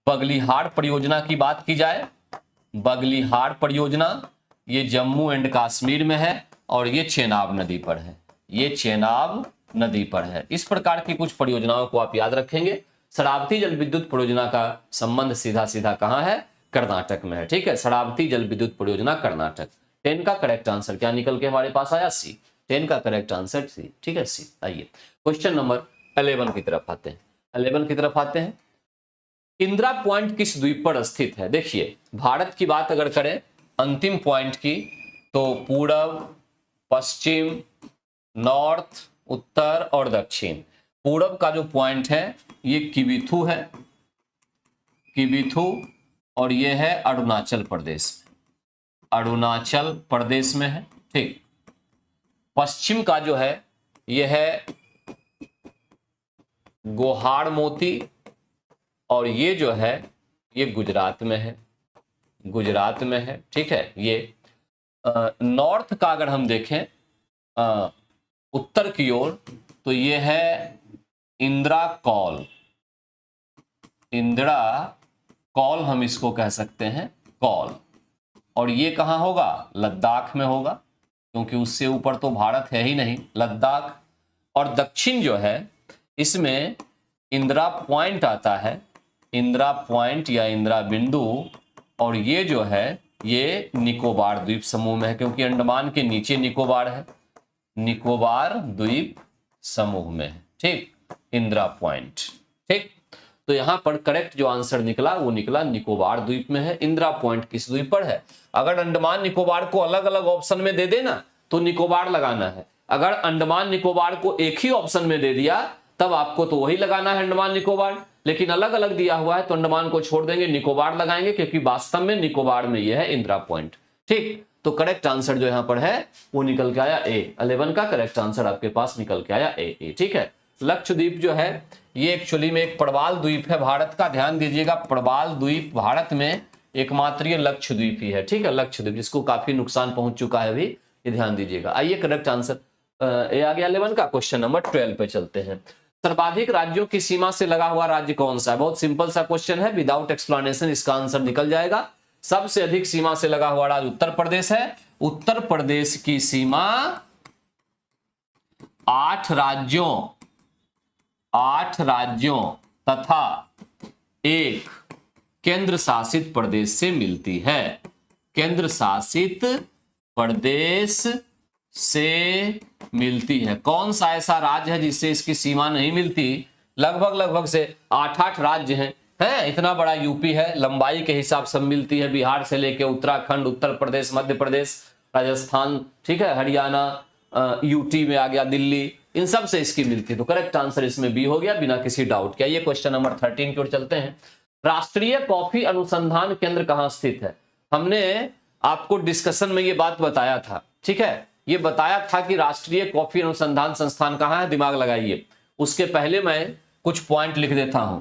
A: बगलिहार परियोजना की बात की जाए, बगलिहार परियोजना ये जम्मू एंड कश्मीर में है, और ये चेनाब नदी पर है, ये चेनाब नदी पर है। इस प्रकार की कुछ परियोजनाओं को आप याद रखेंगे। शरावती जल विद्युत परियोजना का संबंध सीधा सीधा कहां है? कर्नाटक में है। ठीक है, शरावती जल विद्युत परियोजना कर्नाटक। 10 का करेक्ट आंसर क्या निकल के हमारे पास आया? सी। 10 का करेक्ट आंसर सी। ठीक है, सी। आइए क्वेश्चन नंबर 11 की तरफ आते हैं। 11 की तरफ आते हैं। इंदिरा पॉइंट किस द्वीप पर स्थित है? देखिए, भारत की बात अगर करें अंतिम पॉइंट की, तो पूरब, पश्चिम, नॉर्थ, उत्तर और दक्षिण। पूरब का जो पॉइंट है ये किबिथु है, किबिथु, और ये है अरुणाचल प्रदेश, अरुणाचल प्रदेश में है। ठीक, पश्चिम का जो है ये है गोहाड़ मोती, और ये जो है ये गुजरात में है, गुजरात में है। ठीक है, ये नॉर्थ का अगर हम देखें उत्तर की ओर, तो ये है इंदिरा कौल, इंदिरा कौल हम इसको कह सकते हैं, कौल। और ये कहां होगा? लद्दाख में होगा, क्योंकि उससे ऊपर तो भारत है ही नहीं, लद्दाख। और दक्षिण जो है इसमें इंदिरा पॉइंट आता है, इंदिरा पॉइंट या इंदिरा बिंदु, और ये जो है ये निकोबार द्वीप समूह में है, क्योंकि अंडमान के नीचे निकोबार है, निकोबार द्वीप समूह में है। ठीक, इंदिरा पॉइंट। ठीक, तो यहां पर करेक्ट जो आंसर निकला वो निकला निकोबार द्वीप में है। इंदिरा पॉइंट किस द्वीप पर है? अगर अंडमान निकोबार को अलग अलग ऑप्शन में दे देना तो निकोबार लगाना है, अगर अंडमान निकोबार को एक ही ऑप्शन में दे दिया तब आपको तो वही लगाना है अंडमान निकोबार, लेकिन अलग अलग दिया हुआ है तो अंडमान को छोड़ देंगे, निकोबार लगाएंगे, क्योंकि वास्तव में निकोबार में यह है इंदिरा पॉइंट। ठीक, तो करेक्ट आंसर जो यहां पर है वो निकल के आया ए। 11 का करेक्ट आंसर आपके पास निकल के आया ए। ठीक है, लक्षद्वीप जो है ये एक्चुअली में एक प्रवाल द्वीप है भारत का, ध्यान दीजिएगा, प्रवाल द्वीप भारत में एकमात्र ये लक्षद्वीप ही है। ठीक है, लक्षद्वीप जिसको काफी नुकसान पहुंच चुका है अभी, ये ध्यान दीजिएगा। आइए करेक्ट आंसर ए आ गया 11 का। क्वेश्चन नंबर 12 पे चलते हैं। सर्वाधिक राज्यों की सीमा से लगा हुआ राज्य कौन सा है? बहुत सिंपल सा क्वेश्चन है, विदाउट एक्सप्लेनेशन इसका आंसर निकल जाएगा। सबसे अधिक सीमा से लगा हुआ राज्य उत्तर प्रदेश है। उत्तर प्रदेश की सीमा 8 राज्यों तथा एक केंद्र शासित प्रदेश से मिलती है। केंद्र शासित प्रदेश से मिलती है। कौन सा ऐसा राज्य है जिससे इसकी सीमा नहीं मिलती? लगभग से 8 राज्य हैं। इतना बड़ा यूपी है, लंबाई के हिसाब से मिलती है, बिहार से लेके उत्तराखंड, उत्तर प्रदेश, मध्य प्रदेश, राजस्थान, ठीक है, हरियाणा, यूटी में आ गया, दिल्ली, इन सब से इसकी मिलती है। तो करेक्ट आंसर इसमें बी हो गया बिना किसी डाउट के। ये क्वेश्चन नंबर 13 की ओर चलते हैं। राष्ट्रीय कॉफी अनुसंधान केंद्र कहां स्थित है? हमने आपको डिस्कशन में ये बात बताया था, ठीक है, ये बताया था कि राष्ट्रीय कॉफी अनुसंधान संस्थान कहां है, दिमाग लगाइए। उसके पहले मैं कुछ पॉइंट लिख देता हूं।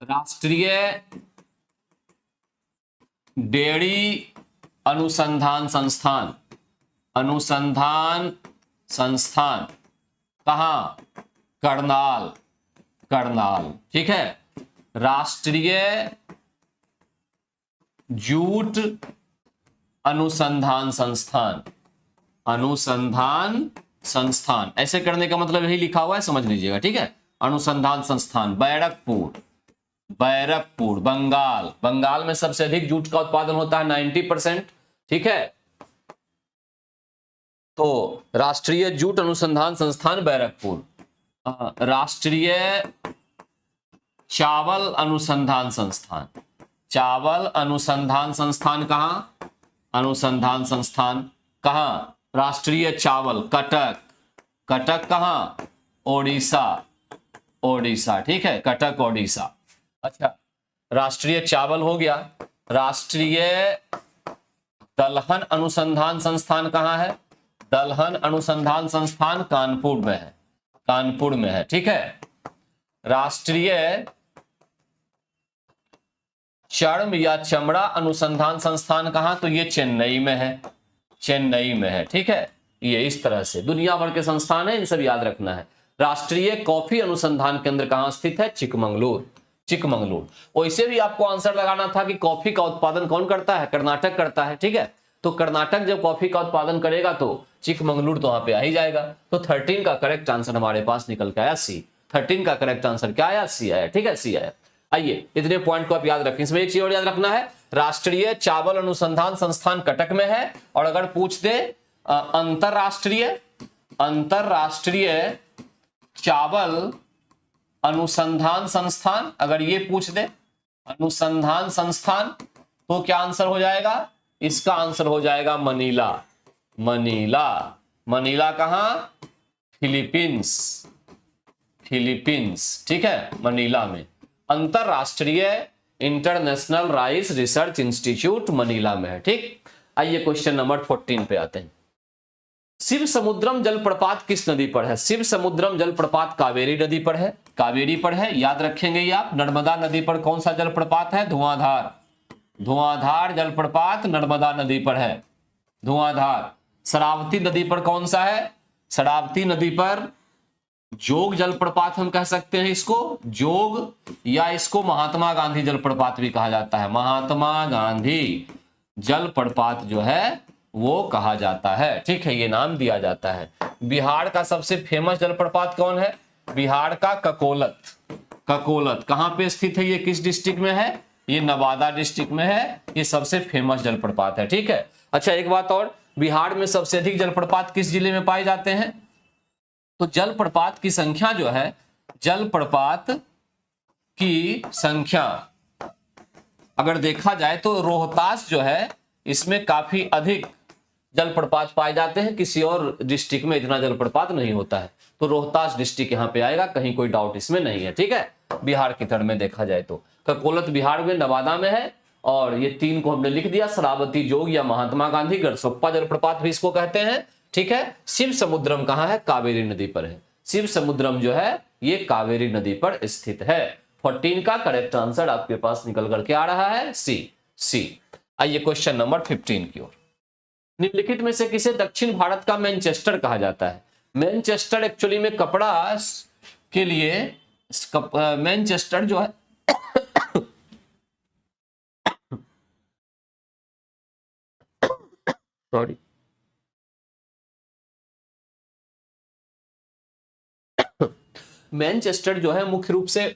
A: राष्ट्रीय डेयरी अनुसंधान संस्थान कहां? करनाल, ठीक है। राष्ट्रीय जूट अनुसंधान संस्थान, ऐसे करने का मतलब यही लिखा हुआ है, समझ लीजिएगा, ठीक है। अनुसंधान संस्थान बैरकपुर, बंगाल में सबसे अधिक जूट का उत्पादन होता है, 90%, ठीक है। तो राष्ट्रीय जूट अनुसंधान संस्थान बैरकपुर। राष्ट्रीय चावल अनुसंधान संस्थान कहां? राष्ट्रीय चावल कटक कहां? ओडिशा, ठीक है, कटक ओडिशा। अच्छा, राष्ट्रीय चावल हो गया। राष्ट्रीय दलहन अनुसंधान संस्थान कहां है? दलहन अनुसंधान संस्थान कानपुर में है, ठीक है। राष्ट्रीय चर्म या चमड़ा अनुसंधान संस्थान कहां? तो ये चेन्नई में है, ठीक है। ये इस तरह से दुनिया भर के संस्थान है, इन सब याद रखना है। राष्ट्रीय कॉफी अनुसंधान केंद्र कहां स्थित है? चिकमंगलूर। वैसे भी आपको आंसर लगाना था कि कॉफी का उत्पादन कौन करता है? कर्नाटक करता है, ठीक है। तो कर्नाटक जब कॉफी का उत्पादन करेगा तो चिकमंगलूर तो वहां पे आ ही जाएगा। तो 13 का करेक्ट आंसर हमारे पास निकल के आया सी। 13 का करेक्ट आंसर क्या आया? सी आया, ठीक है, सी आया। आइए, इतने पॉइंट को आप याद रखें। इसमें एक चीज और याद रखना है, राष्ट्रीय चावल अनुसंधान संस्थान कटक में है। और अगर पूछ दे अंतरराष्ट्रीय चावल अनुसंधान संस्थान, अगर ये पूछ दे अनुसंधान संस्थान, तो क्या आंसर हो जाएगा? इसका आंसर हो जाएगा मनीला कहां? फिलीपींस, ठीक है, मनीला में। अंतरराष्ट्रीय international rice research institute Manila में है, ठीक। आइए क्वेश्चन नंबर 14 पे आते हैं। शिव समुद्रम जलप्रपात किस नदी पर है? शिव समुद्रम जलप्रपात कावेरी नदी पर है, याद रखेंगे ये आप। नर्मदा नदी पर कौन सा जलप्रपात है? धुआंधार जलप्रपात नर्मदा नदी पर है, धुआंधार। शरावती नदी पर कौन सा है? शरावती नदी पर जोग जलप्रपात हम कह सकते हैं इसको, जोग, या इसको महात्मा गांधी जलप्रपात भी कहा जाता है। महात्मा गांधी जलप्रपात जो है वो कहा जाता है, ठीक है, ये नाम दिया जाता है। बिहार का सबसे फेमस जलप्रपात कौन है? बिहार का ककोलत कहां पे स्थित है? ये किस डिस्ट्रिक्ट में है? ये नवादा डिस्ट्रिक्ट में है, ये सबसे फेमस जलप्रपात है। ठीक है, अच्छा एक बात और, बिहार में सबसे अधिक जलप्रपात किस जिले में पाए जाते हैं? तो जलप्रपात की संख्या जो है, जलप्रपात की संख्या अगर देखा जाए तो रोहतास जो है इसमें काफी अधिक जलप्रपात पाए जाते हैं, किसी और डिस्ट्रिक्ट में इतना जलप्रपात नहीं होता है। तो रोहतास डिस्ट्रिक्ट यहाँ पे आएगा, कहीं कोई डाउट इसमें नहीं है। ठीक है, बिहार की तरह में देखा जाए तो ककोलत बिहार में, नवादा में है, और ये तीन को हमने लिख दिया, शरावती जोग या महात्मा गांधी गढ़सोप्पा जलप्रपात भी इसको कहते हैं। ठीक है, शिव समुद्रम कहाँ है? कावेरी नदी पर है। शिव समुद्रम जो है ये कावेरी नदी पर स्थित है। 14 का करेक्ट आंसर आपके पास निकल करके आ रहा है सी। आइए क्वेश्चन नंबर 15 की ओर। निम्नलिखित में से किसे दक्षिण भारत का मैनचेस्टर कहा जाता है? मैनचेस्टर एक्चुअली में कपड़ा के लिए, मैनचेस्टर जो है सॉरी, मैनचेस्टर जो है मुख्य रूप से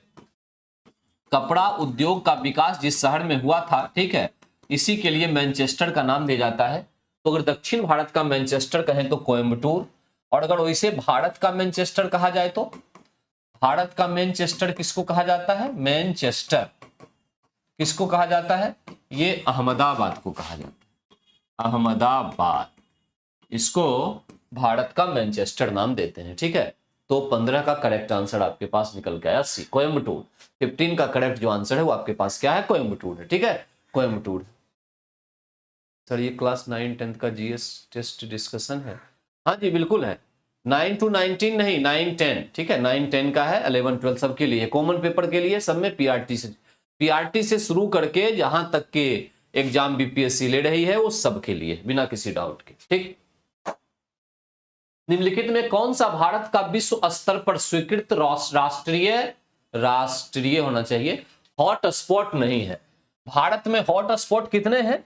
A: कपड़ा उद्योग का विकास जिस शहर में हुआ था, ठीक है, इसी के लिए मैनचेस्टर का नाम दिया जाता है। तो अगर दक्षिण भारत का मैनचेस्टर कहें तो कोयम्बटूर, और अगर वैसे भारत का मैनचेस्टर कहा जाए तो भारत का मैनचेस्टर किसको कहा जाता है? मैनचेस्टर किसको कहा जाता है? ये अहमदाबाद को कहा जाता है। अहमदाबाद, इसको भारत का मैनचेस्टर नाम देते हैं। ठीक है, तो 15 का करेक्ट आंसर आपके पास निकल के आया सी, कोयम्बटूर। 15 का करेक्ट जो आंसर है वो आपके पास क्या है? कोयम्बटूर है। ठीक है, कोयम्बटूर। सर ये क्लास 9 10 का जीएस टेस्ट डिस्कशन है? हाँ जी बिल्कुल है, 9 to 19 नहीं, 9 10। ठीक है, 9 10 का है, 11 12 सबके लिए, कॉमन पेपर के लिए, सब में पीआरटी से शुरू करके जहां तक के एग्जाम बीपीएससी ले रही है वो सब के लिए, बिना किसी डाउट के। ठीक, निम्नलिखित में कौन सा भारत का विश्व स्तर पर स्वीकृत राष्ट्रीय होना चाहिए हॉट स्पॉट नहीं है? भारत में हॉट स्पॉट कितने हैं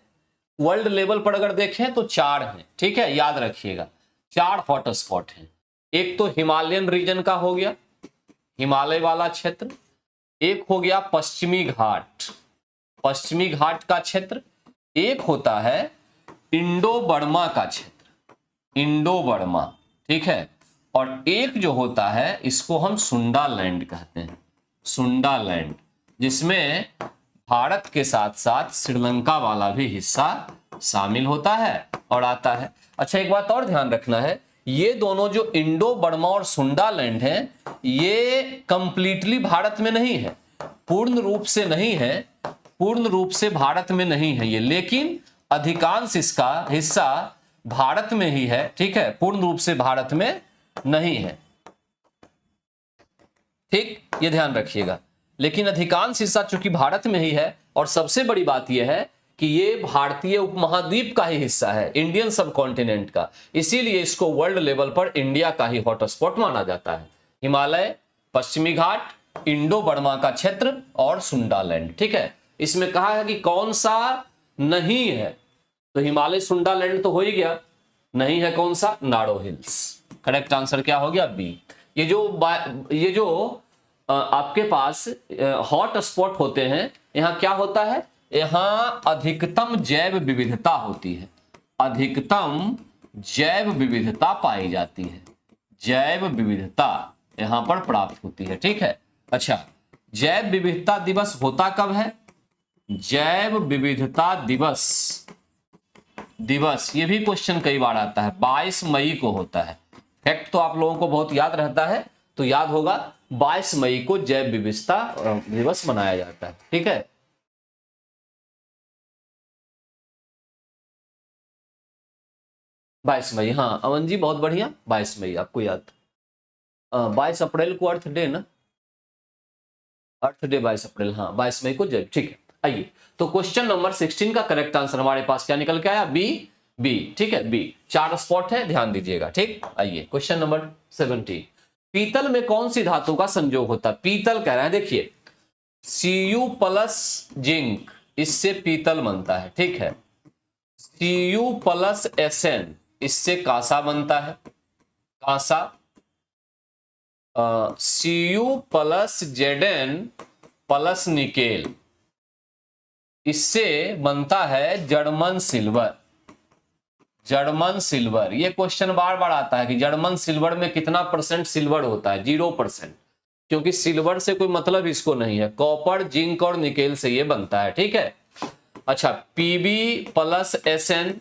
A: वर्ल्ड लेवल पर अगर देखें तो 4 हैं। ठीक है, याद रखिएगा 4 हॉट स्पॉट हैं। एक तो हिमालयन रीजन का हो गया, हिमालय वाला क्षेत्र, एक हो गया पश्चिमी घाट, पश्चिमी घाट का क्षेत्र, एक होता है इंडो बर्मा का क्षेत्र, इंडो बर्मा। ठीक है, और एक जो होता है इसको हम सुंडा लैंड कहते हैं, सुंडा लैंड, जिसमें भारत के साथ साथ श्रीलंका वाला भी हिस्सा शामिल होता है और आता है। अच्छा एक बात और ध्यान रखना है, ये दोनों जो इंडो बर्मा और सुंडा लैंड हैं, ये कंप्लीटली भारत में नहीं है, पूर्ण रूप से नहीं है, पूर्ण रूप से भारत में नहीं है ये, लेकिन अधिकांश इसका हिस्सा भारत में ही है। ठीक है, पूर्ण रूप से भारत में नहीं है। ठीक, ये ध्यान रखिएगा, लेकिन अधिकांश हिस्सा चूंकि भारत में ही है, और सबसे बड़ी बात यह है कि ये भारतीय उपमहाद्वीप का ही हिस्सा है, इंडियन सब कॉन्टिनेंट का, इसीलिए इसको वर्ल्ड लेवल पर इंडिया का ही हॉटस्पॉट माना जाता है। हिमालय, पश्चिमी घाट, इंडो बर्मा का क्षेत्र और सुंडा लैंड। ठीक है, इसमें कहा है कि कौन सा नहीं है, तो हिमालय सुंडा लैंड तो हो ही गया, नहीं है कौन सा? नाड़ो हिल्स। करेक्ट आंसर क्या हो गया? बी। ये जो आपके पास हॉट स्पॉट होते हैं, यहां क्या होता है? यहां अधिकतम जैव विविधता होती है, अधिकतम जैव विविधता पाई जाती है, जैव विविधता यहां पर प्राप्त होती है। ठीक है, अच्छा जैव विविधता दिवस होता कब है? जैव विविधता दिवस ये भी क्वेश्चन कई बार आता है, 22 मई को होता है। फैक्ट तो आप लोगों को बहुत याद रहता है, तो याद होगा 22 मई को जैव विविधता दिवस मनाया जाता है। ठीक है, बाईस मई, हाँ अमन जी बहुत बढ़िया, 22 मई आपको याद। 22 अप्रैल को अर्थ डे ना, अर्थ डे 22 अप्रैल, हाँ 22 मई को जैव। ठीक है, आइए तो क्वेश्चन नंबर 16 का करेक्ट आंसर हमारे पास क्या निकल के आया? बी। ठीक है, बी। 4 स्पॉट है, ध्यान दीजिएगा। ठीक, आइए क्वेश्चन नंबर 17। पीतल में कौन सी धातु का संयोग होता है? पीतल कह रहे हैं, देखिए Cu प्लस जिंक, इससे पीतल बनता है। ठीक है, Cu प्लस Sn, इससे कांसा बनता है, कांसा। Cu plus Zn plus nickel, इससे बनता है जर्मन सिल्वर। जर्मन सिल्वर, ये क्वेश्चन बार बार आता है कि जर्मन सिल्वर में कितना परसेंट सिल्वर होता है, 0%, क्योंकि सिल्वर से कोई मतलब इसको नहीं है। कॉपर, जिंक और निकेल से ये बनता है, ठीक है। अच्छा, Pb प्लस Sn,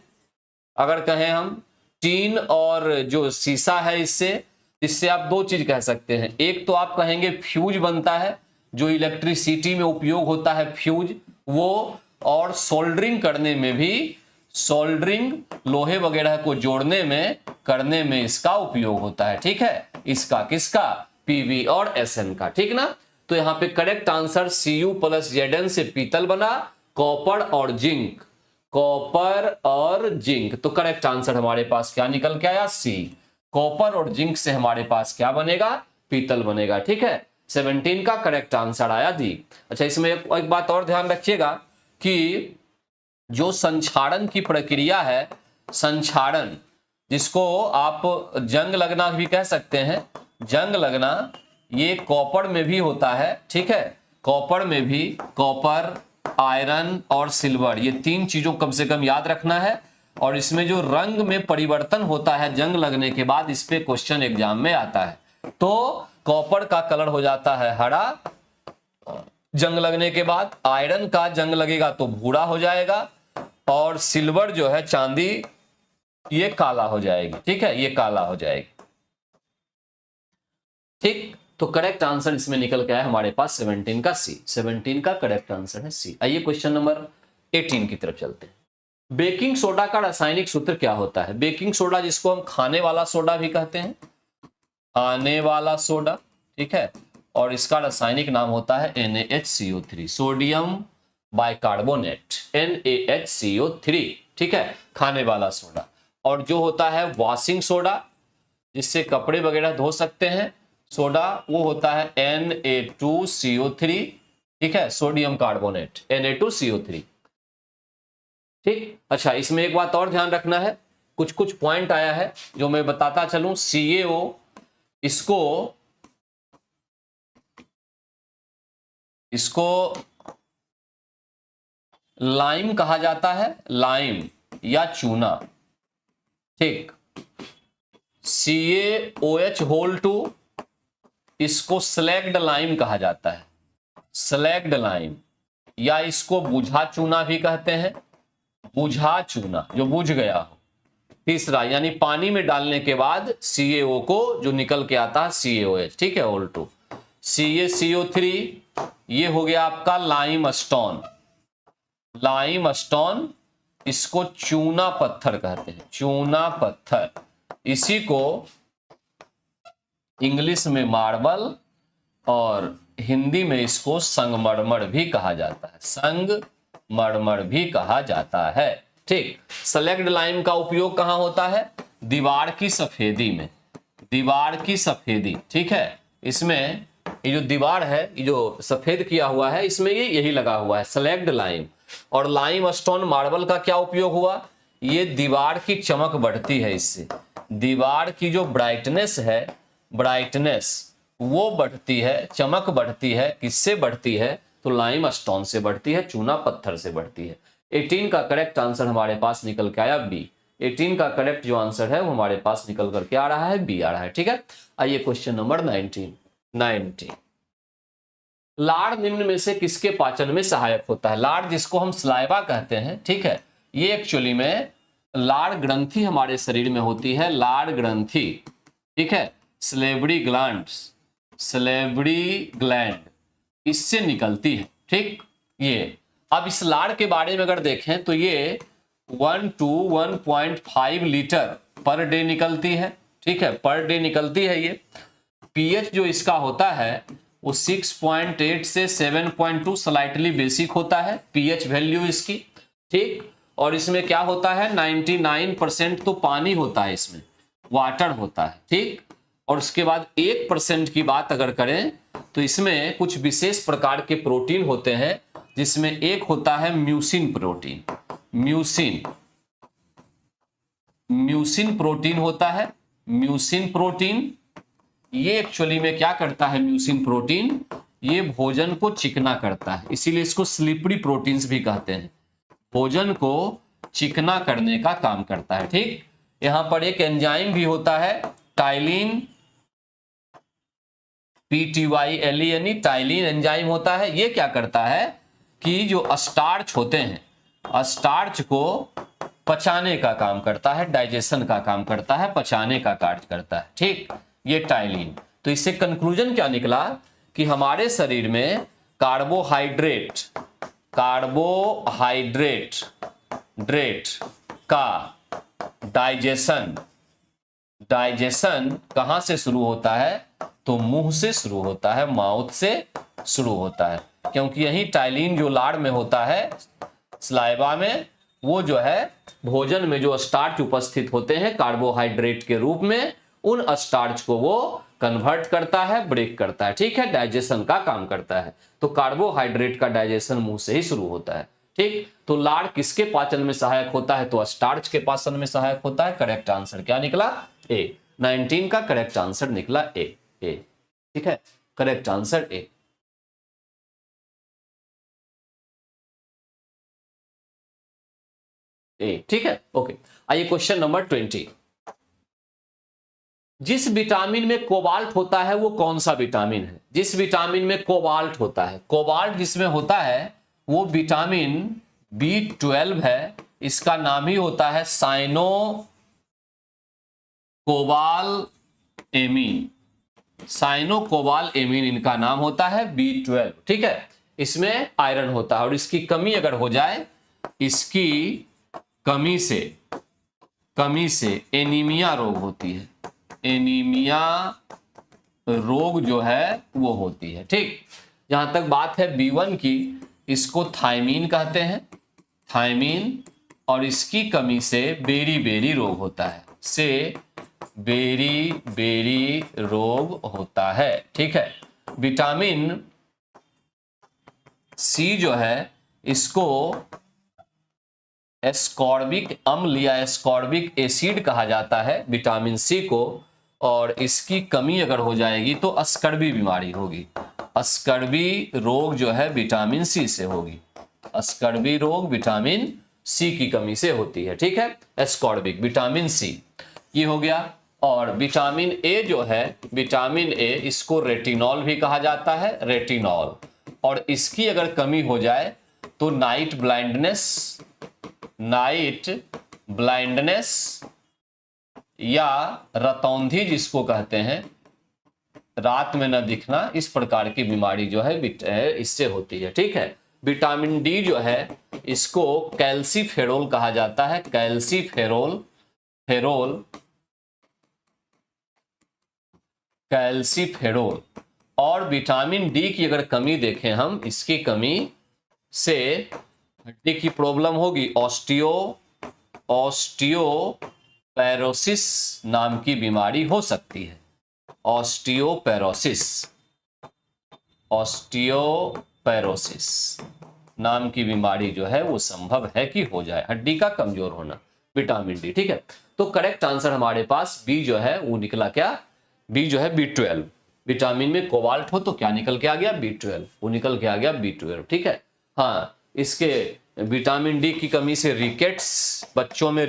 A: अगर कहें हम टीन और जो शीशा है इससे आप दो चीज कह सकते हैं। एक तो आप कहेंगे फ्यूज बनता है, जो इलेक्ट्रिसिटी में उपयोग होता है फ्यूज वो, और सोल्डरिंग करने में भी, सोल्डरिंग लोहे वगैरह को जोड़ने में करने में इसका उपयोग होता है, ठीक है। इसका किसका, Pb और Sn का, ठीक ना। तो यहां पे correct answer Cu plus Zn से पीतल बना, कॉपर और जिंक, कॉपर और जिंक। तो करेक्ट आंसर हमारे पास क्या निकल के आया, सी। कॉपर और जिंक से हमारे पास क्या बनेगा, पीतल बनेगा, ठीक है। 17 का करेक्ट आंसर आया दी। अच्छा, इसमें एक बात और ध्यान रखिएगा कि जो संक्षारण की प्रक्रिया है, संक्षारण जिसको आप जंग लगना भी कह सकते हैं, जंग लगना, ये कॉपर में भी होता है, ठीक है। कॉपर में भी, कॉपर, आयरन और सिल्वर, ये तीन चीजों कम से कम याद रखना है। और इसमें जो रंग में परिवर्तन होता है जंग लगने के बाद, इस पे क्वेश्चन एग्जाम में आता है। तो कॉपर का कलर हो जाता है हरा जंग लगने के बाद, आयरन का जंग लगेगा तो भूरा हो जाएगा, और सिल्वर जो है चांदी, ये काला हो जाएगी, ठीक है, ये काला हो जाएगी, ठीक। तो करेक्ट आंसर इसमें निकल के आया हमारे पास 17 का सी। 17 का करेक्ट आंसर है सी। आइए क्वेश्चन नंबर 18 की तरफ चलते हैं। बेकिंग सोडा का रासायनिक सूत्र क्या होता है। बेकिंग सोडा जिसको हम खाने वाला सोडा भी कहते हैं, खाने वाला सोडा, ठीक है, और इसका रासायनिक नाम होता है NaHCO3, सोडियम बाइकार्बोनेट, NaHCO3, ठीक है, खाने वाला सोडा। और जो होता है वॉशिंग सोडा, जिससे कपड़े वगैरह धो सकते हैं सोडा, वो होता है Na2CO3, ठीक है, सोडियम कार्बोनेट, Na2CO3, ठीक। अच्छा, इसमें एक बात और ध्यान रखना है, कुछ कुछ पॉइंट आया है जो मैं बताता चलूं। CaO, इसको लाइम कहा जाता है, लाइम या चूना, ठीक। CaOH2 इसको स्लैग्ड लाइम कहा जाता है, स्लैग्ड लाइम, या इसको बुझा चूना भी कहते हैं, बुझा चूना, जो बुझ गया हो। तीसरा, यानी पानी में डालने के बाद CaO को जो निकल के आता है CaOH, ठीक है, OL2। CaCO3, ये हो गया आपका लाइम स्टोन, लाइम स्टोन, इसको चूना पत्थर कहते हैं, चूना पत्थर। इसी को इंग्लिश में मार्बल और हिंदी में इसको संगमरमर भी कहा जाता है, संगमरमर भी कहा जाता है, ठीक। स्लैग्ड लाइम का उपयोग कहां होता है, दीवार की सफेदी में, दीवार की सफेदी, ठीक है। इसमें ये जो दीवार है, ये जो सफेद किया हुआ है, इसमें ये यही लगा हुआ है, स्लैग्ड लाइम। और लाइम स्टोन, मार्बल का क्या उपयोग हुआ, ये दीवार की चमक बढ़ती है, इससे दीवार की जो ब्राइटनेस है, ब्राइटनेस वो बढ़ती है, चमक बढ़ती है, किससे बढ़ती है, तो लाइम स्टोन से बढ़ती है, चूना पत्थर से बढ़ती है। 18 का करेक्ट आंसर हमारे पास निकल के आया बी। 18 का करेक्ट जो आंसर है वो हमारे पास निकल करके आ रहा है बी आ रहा है, ठीक है। आइए क्वेश्चन नंबर 19। लार निम्न में से किसके पाचन में सहायक होता है। लार जिसको हम सलाइवा कहते हैं, ठीक है, ये एक्चुअली में लार ग्रंथि हमारे शरीर में होती है, लार ग्रंथि, ठीक है, सलेवरी ग्लैंड इससे निकलती है, ठीक। ये अब इस लार के बारे में अगर देखें तो ये 1 to 1.5 लीटर पर डे निकलती है, ठीक है, पर डे निकलती है ये। पीएच जो इसका होता है वो 6.8 से 7.2 स्लाइटली बेसिक होता है, पीएच वैल्यू इसकी, ठीक। और इसमें क्या होता है, 99% तो पानी होता है, इसमें वाटर होता है, ठीक। और उसके बाद 1% की बात अगर करें तो इसमें कुछ विशेष प्रकार के प्रोटीन होते हैं, जिसमें एक होता है म्यूसिन प्रोटीन, म्यूसिन प्रोटीन होता है, म्यूसिन प्रोटीन। ये एक्चुअली में क्या करता है, म्यूसिन प्रोटीन, ये भोजन को चिकना करता है, इसीलिए इसको स्लिपरी प्रोटीन्स भी कहते हैं। भोजन को चिकना करने का काम करता है। ठीक, यहां पर एक एंजाइम भी होता है टाइलिन, PTYLE यानी टाइलिन एंजाइम होता है। ये क्या करता है कि जो स्टार्च होते हैं, स्टार्च को पचाने का काम करता है, डाइजेशन का काम करता है, पचाने का कार्य करता है। ठीक, ये टाइलिन। तो इससे कंक्लूजन क्या निकला कि हमारे शरीर में कार्बोहाइड्रेट का डाइजेशन कहां से शुरू होता है? तो मुंह से शुरू होता है, माउथ से शुरू होता है, क्योंकि यही टाइलिन जो लार में होता है, स्लाइवा में, वो जो है भोजन में जो स्टार्च उपस्थित होते हैं कार्बोहाइड्रेट के रूप में, उन स्टार्च को वो कन्वर्ट करता है, ब्रेक करता है। ठीक है, डाइजेशन का काम करता है। तो कार्बोहाइड्रेट का डाइजेशन मुंह से ही शुरू होता है। ठीक, तो लार किसके पाचन में सहायक होता है? तो स्टार्च के पाचन में सहायक होता है। करेक्ट आंसर क्या निकला? ए। 19 का करेक्ट आंसर निकला ए। ठीक है, करेक्ट आंसर ए। ठीक है, ओके। आइए क्वेश्चन नंबर 20। जिस विटामिन में कोबाल्ट होता है वो कौन सा विटामिन है? जिस विटामिन में कोबाल्ट होता है, कोबाल्ट जिसमें होता है वो विटामिन B12 है। इसका नाम ही होता है cyanocobalamin. Cyanocobalamin इनका नाम होता है B12। ठीक है, इसमें आयरन होता है और इसकी कमी अगर हो जाए, इसकी कमी से एनीमिया रोग होती है। एनीमिया रोग जो है वो होती है। ठीक, जहां तक बात है B1 की, इसको थायमीन कहते हैं, थायमीन, और इसकी कमी से बेरी बेरी रोग होता है, से बेरी बेरी रोग होता है। ठीक है, विटामिन सी जो है इसको एस्कॉर्बिक अम्ल या एस्कॉर्बिक एसिड कहा जाता है, विटामिन सी को, और इसकी कमी अगर हो जाएगी तो अस्कर्बी बीमारी होगी। अस्कर्बी रोग जो है विटामिन सी से होगी। अस्कर्बी रोग विटामिन सी की कमी से होती है। ठीक है, एस्कॉर्बिक विटामिन सी ये हो गया। और विटामिन ए जो है, विटामिन ए, इसको रेटिनॉल भी कहा जाता है, रेटिनॉल, और इसकी अगर कमी हो जाए तो नाइट ब्लाइंडनेस या रतौंधी जिसको कहते हैं, रात में न दिखना, इस प्रकार की बीमारी जो है इससे होती है। ठीक है, विटामिन डी जो है इसको कैल्सीफेरोल कहा जाता है, कैल्सीफेरोल। और विटामिन डी की अगर कमी देखें हम, इसकी कमी से हड्डी की प्रॉब्लम होगी, ऑस्टियोपेरोसिस नाम की बीमारी हो सकती है। ऑस्टियोपेरोसिस नाम की बीमारी जो है वो संभव है कि हो जाए, हड्डी का कमजोर होना, विटामिन डी। ठीक है, तो करेक्ट आंसर हमारे पास बी जो है वो निकला क्या? बी जो है B12। विटामिन में कोबाल्ट हो तो क्या निकल के आ गया? B12, वो निकल के आ गया B12। ठीक है, हाँ, इसके विटामिन डी की कमी से रिकेट्स, बच्चों में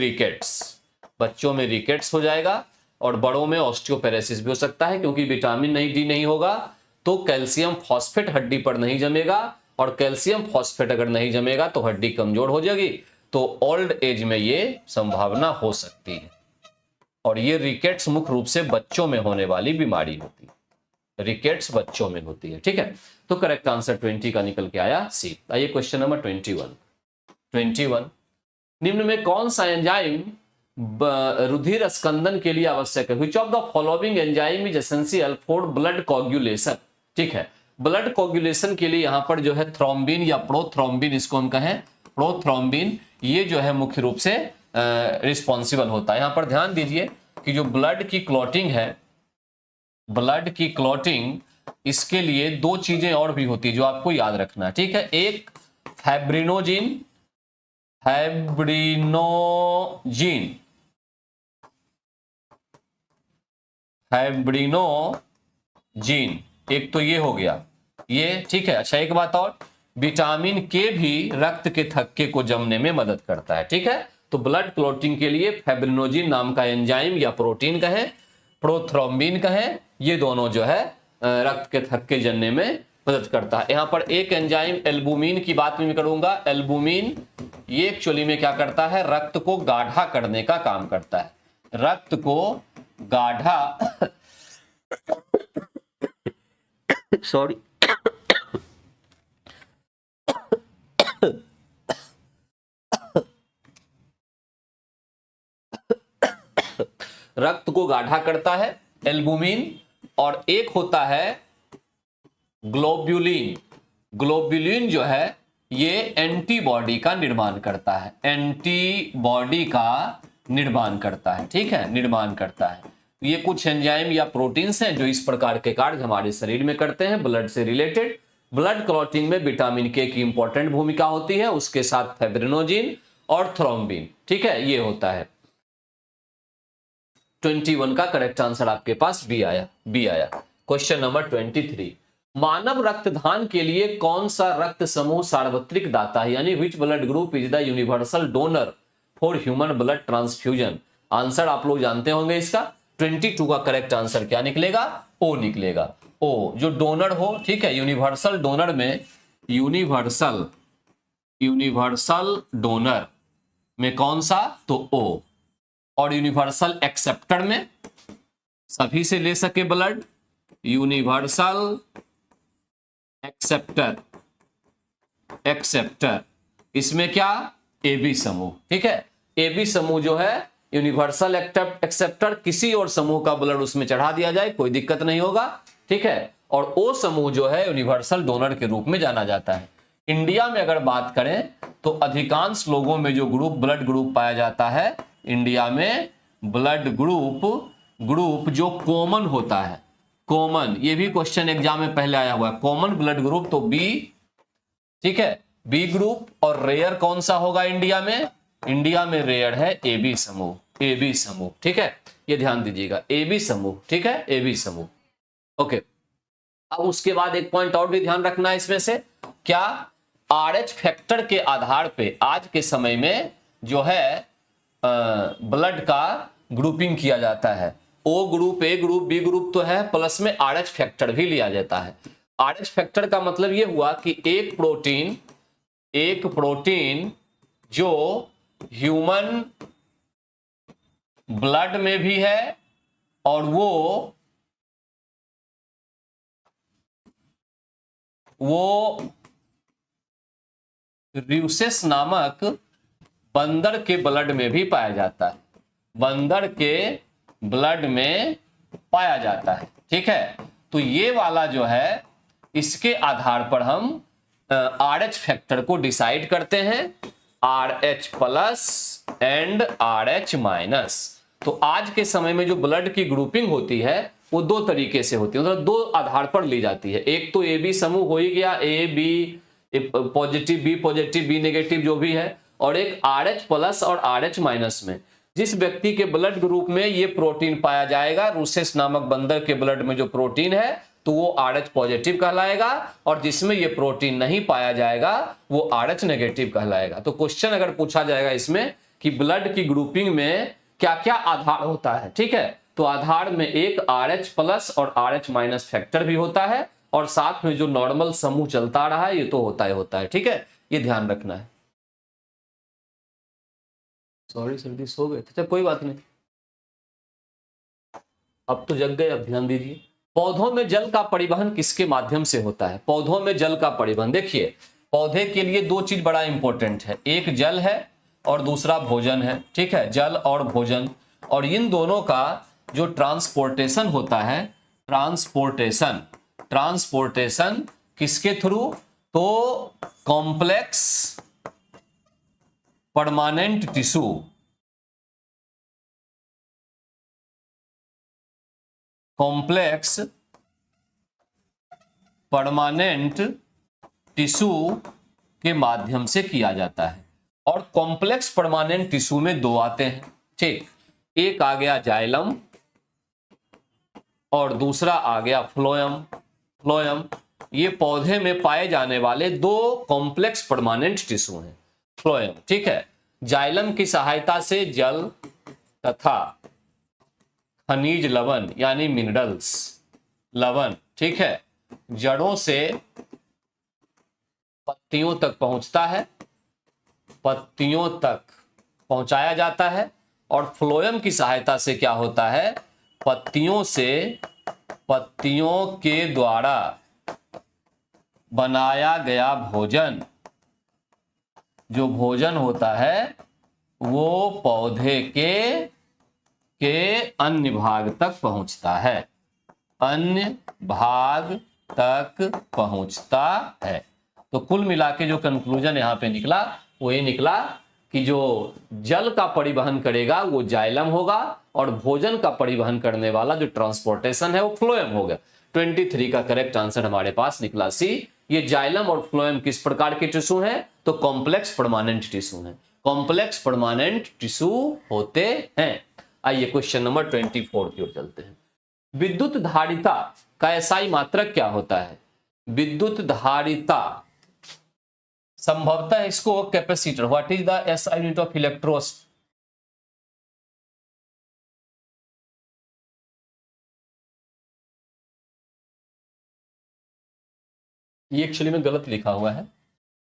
A: रिकेट्स हो जाएगा, और बड़ों में ऑस्टियोपेरोसिस भी हो सकता है, क्योंकि विटामिन डी नहीं होगा तो कैल्शियम फॉस्फेट हड्डी पर नहीं जमेगा, और कैल्शियम फॉस्फेट अगर नहीं जमेगा तो हड्डी कमजोर हो जाएगी, तो ओल्ड एज में ये संभावना हो सकती है। और ये रिकेट्स मुख्य रूप से बच्चों में होने वाली बीमारी होती है, रिकेट्स बच्चों में होती है। ठीक है, तो करेक्ट आंसर 20 का निकल के आया सी। आइए क्वेश्चन नंबर 21। निम्न में कौन सा एंजाइम रुधिर स्कंदन के लिए आवश्यक है? Which of the following enzyme is essential for blood coagulation? ठीक है, ब्लड कोगुलेशन के लिए यहां पर जो है थ्रोम्बिन या प्रोथ्रोम्बिन, इसको हम कहें प्रोथ्रोम्बिन, ये जो है मुख्य रूप से रिस्पॉन्सिबल होता है। यहां पर ध्यान दीजिए कि जो ब्लड की क्लॉटिंग है, ब्लड की क्लॉटिंग, इसके लिए दो चीजें और भी होती है जो आपको याद रखना है। ठीक है, एक फाइब्रिनोजिन, एक तो ये हो गया, ये, ठीक है। अच्छा एक बात और, विटामिन के भी रक्त के थक्के को जमने में मदद करता है, ठीक है। तो ब्लड क्लॉटिंग के लिए फाइब्रिनोजिन नाम का एंजाइम या प्रोटीन कहें, प्रोथ्रोम्बिन कहें, ये दोनों जो है रक्त के थक्के जमने में मदद करता है। यहां पर एक एंजाइम एल्बुमिन की बात मैं करूंगा। एल्बुमिन ये एक्चुअली में क्या करता है, रक्त को गाढ़ा करने का काम करता है, रक्त को गाढ़ा सॉरी रक्त को गाढ़ा करता है एल्बुमिन। और एक होता है ग्लोब्युलिन। ग्लोब्युलिन जो है ये एंटीबॉडी का निर्माण करता है, एंटीबॉडी का निर्माण करता है, ठीक है, निर्माण करता है। ये कुछ एंजाइम या प्रोटीन्स हैं जो इस प्रकार के कार्य हमारे शरीर में करते हैं ब्लड से रिलेटेड। ब्लड क्लॉटिंग में विटामिन के की इंपॉर्टेंट भूमिका होती है, उसके साथ फाइब्रिनोजिन और थ्रोम्बिन, ठीक है, ये होता है। 21 का करेक्ट आंसर आपके पास बी आया, बी आया। क्वेश्चन नंबर 23, मानव रक्तदान के लिए कौन सा रक्त समूह सार्वत्रिक दाता है, यानी which blood group is the universal donor for human blood transfusion. Answer आप लोग जानते होंगे इसका। 22 का करेक्ट आंसर क्या निकलेगा, ओ निकलेगा। ओ जो डोनर हो, ठीक है, यूनिवर्सल डोनर में, यूनिवर्सल डोनर में कौन सा, तो ओ। और यूनिवर्सल एक्सेप्टर में सभी से ले सके ब्लड, यूनिवर्सल एक्सेप्टर इसमें क्या, ए बी समूह, ठीक है। ए बी समूह जो है यूनिवर्सल एक्सेप्टर, किसी और समूह का ब्लड उसमें चढ़ा दिया जाए कोई दिक्कत नहीं होगा, ठीक है। और ओ समूह जो है यूनिवर्सल डोनर के रूप में जाना जाता है। इंडिया में अगर बात करें तो अधिकांश लोगों में जो ग्रुप ब्लड ग्रुप पाया जाता है इंडिया में, ब्लड ग्रुप जो कॉमन होता है, कॉमन, ये भी क्वेश्चन एग्जाम में पहले आया हुआ है, कॉमन ब्लड ग्रुप तो बी, ठीक है, बी ग्रुप। और रेयर कौन सा होगा इंडिया में, इंडिया में रेयर है ए बी समूह, ए बी समूह, ठीक है, ये ध्यान दीजिएगा, ए बी समूह, ठीक है, ए बी समूह, ओके। अब उसके बाद एक पॉइंट और भी ध्यान रखना है इसमें से, क्या, आरएच फैक्टर के आधार पे आज के समय में जो है ब्लड का ग्रुपिंग किया जाता है। ओ ग्रुप, ए ग्रुप, बी ग्रुप तो है, प्लस में आरएच फैक्टर भी लिया जाता है। आरएच फैक्टर का मतलब यह हुआ कि एक प्रोटीन जो ह्यूमन ब्लड में भी है और वो र्यूसेस नामक बंदर के ब्लड में भी पाया जाता है, बंदर के ब्लड में पाया जाता है, ठीक है। तो ये वाला जो है इसके आधार पर हम आरएच फैक्टर को डिसाइड करते हैं, RH plus and RH minus. तो आज के समय में जो ब्लड की ग्रुपिंग होती है वो दो तरीके से होती है, मतलब दो आधार पर ली जाती है। एक तो ए बी समूह हो ही गया, A B positive, B positive, B negative जो भी है, और एक आरएच प्लस और आरएच माइनस में जिस व्यक्ति के ब्लड ग्रुप में ये प्रोटीन पाया जाएगा, रूसेस नामक बंदर के ब्लड में जो प्रोटीन है तो वो आरएच पॉजिटिव कहलाएगा, और जिसमें ये प्रोटीन नहीं पाया जाएगा वो आरएच नेगेटिव कहलाएगा। तो क्वेश्चन अगर पूछा जाएगा इसमें कि ब्लड की ग्रुपिंग में क्या क्या आधार होता है, ठीक है, तो आधार में एक आरएच प्लस और आरएच माइनस फैक्टर भी होता है, और साथ में जो नॉर्मल समूह चलता रहा है ये तो होता है, ठीक है, ये ध्यान रखना है। सॉरी सर्दी सो गए थे, कोई बात नहीं, अब तो जग गए, अब ध्यान दीजिए। पौधों में जल का परिवहन किसके माध्यम से होता है, पौधों में जल का परिवहन, देखिए पौधे के लिए दो चीज बड़ा इंपॉर्टेंट है, एक जल है और दूसरा भोजन है, ठीक है, जल और भोजन। और इन दोनों का जो ट्रांसपोर्टेशन होता है, ट्रांसपोर्टेशन किसके थ्रू, तो complex permanent tissue, complex permanent tissue के माध्यम से किया जाता है। और कॉम्प्लेक्स परमानेंट टिश्यू में दो आते हैं, ठीक, एक आ गया जाइलम और दूसरा आ गया फ्लोएम। ये पौधे में पाए जाने वाले दो कॉम्प्लेक्स परमानेंट टिश्यू हैं। फ्लोएम, ठीक है, जाइलम की सहायता से जल तथा खनिज लवण यानी मिनरल्स लवण, ठीक है, जड़ों से पत्तियों तक पहुंचता है, पत्तियों तक पहुंचाया जाता है। और फ्लोएम की सहायता से क्या होता है, पत्तियों से, पत्तियों के द्वारा बनाया गया भोजन, जो भोजन होता है वो पौधे के अन्य भाग तक पहुंचता है, अन्य भाग तक पहुंचता है। तो कुल मिला के जो कंक्लूजन यहां पे निकला वो ये निकला कि जो जल का परिवहन करेगा वो जाइलम होगा और भोजन का परिवहन करने वाला जो ट्रांसपोर्टेशन है वो फ्लोएम होगा। 23 का करेक्ट आंसर हमारे पास निकला सी। ये जाइलम और फ्लोएम किस प्रकार के टिश्यू हैं, तो कॉम्प्लेक्स परमानेंट टिश्यू हैं, कॉम्प्लेक्स परमानेंट टिश्यू होते हैं। आइए क्वेश्चन नंबर 24 की ओर चलते हैं। विद्युत धारिता का एसआई मात्रक क्या होता है? विद्युत धारिता संभवतः इसको capacitor, what is the SI unit of इलेक्ट्रोस, ये एक्चुअली में गलत लिखा हुआ है,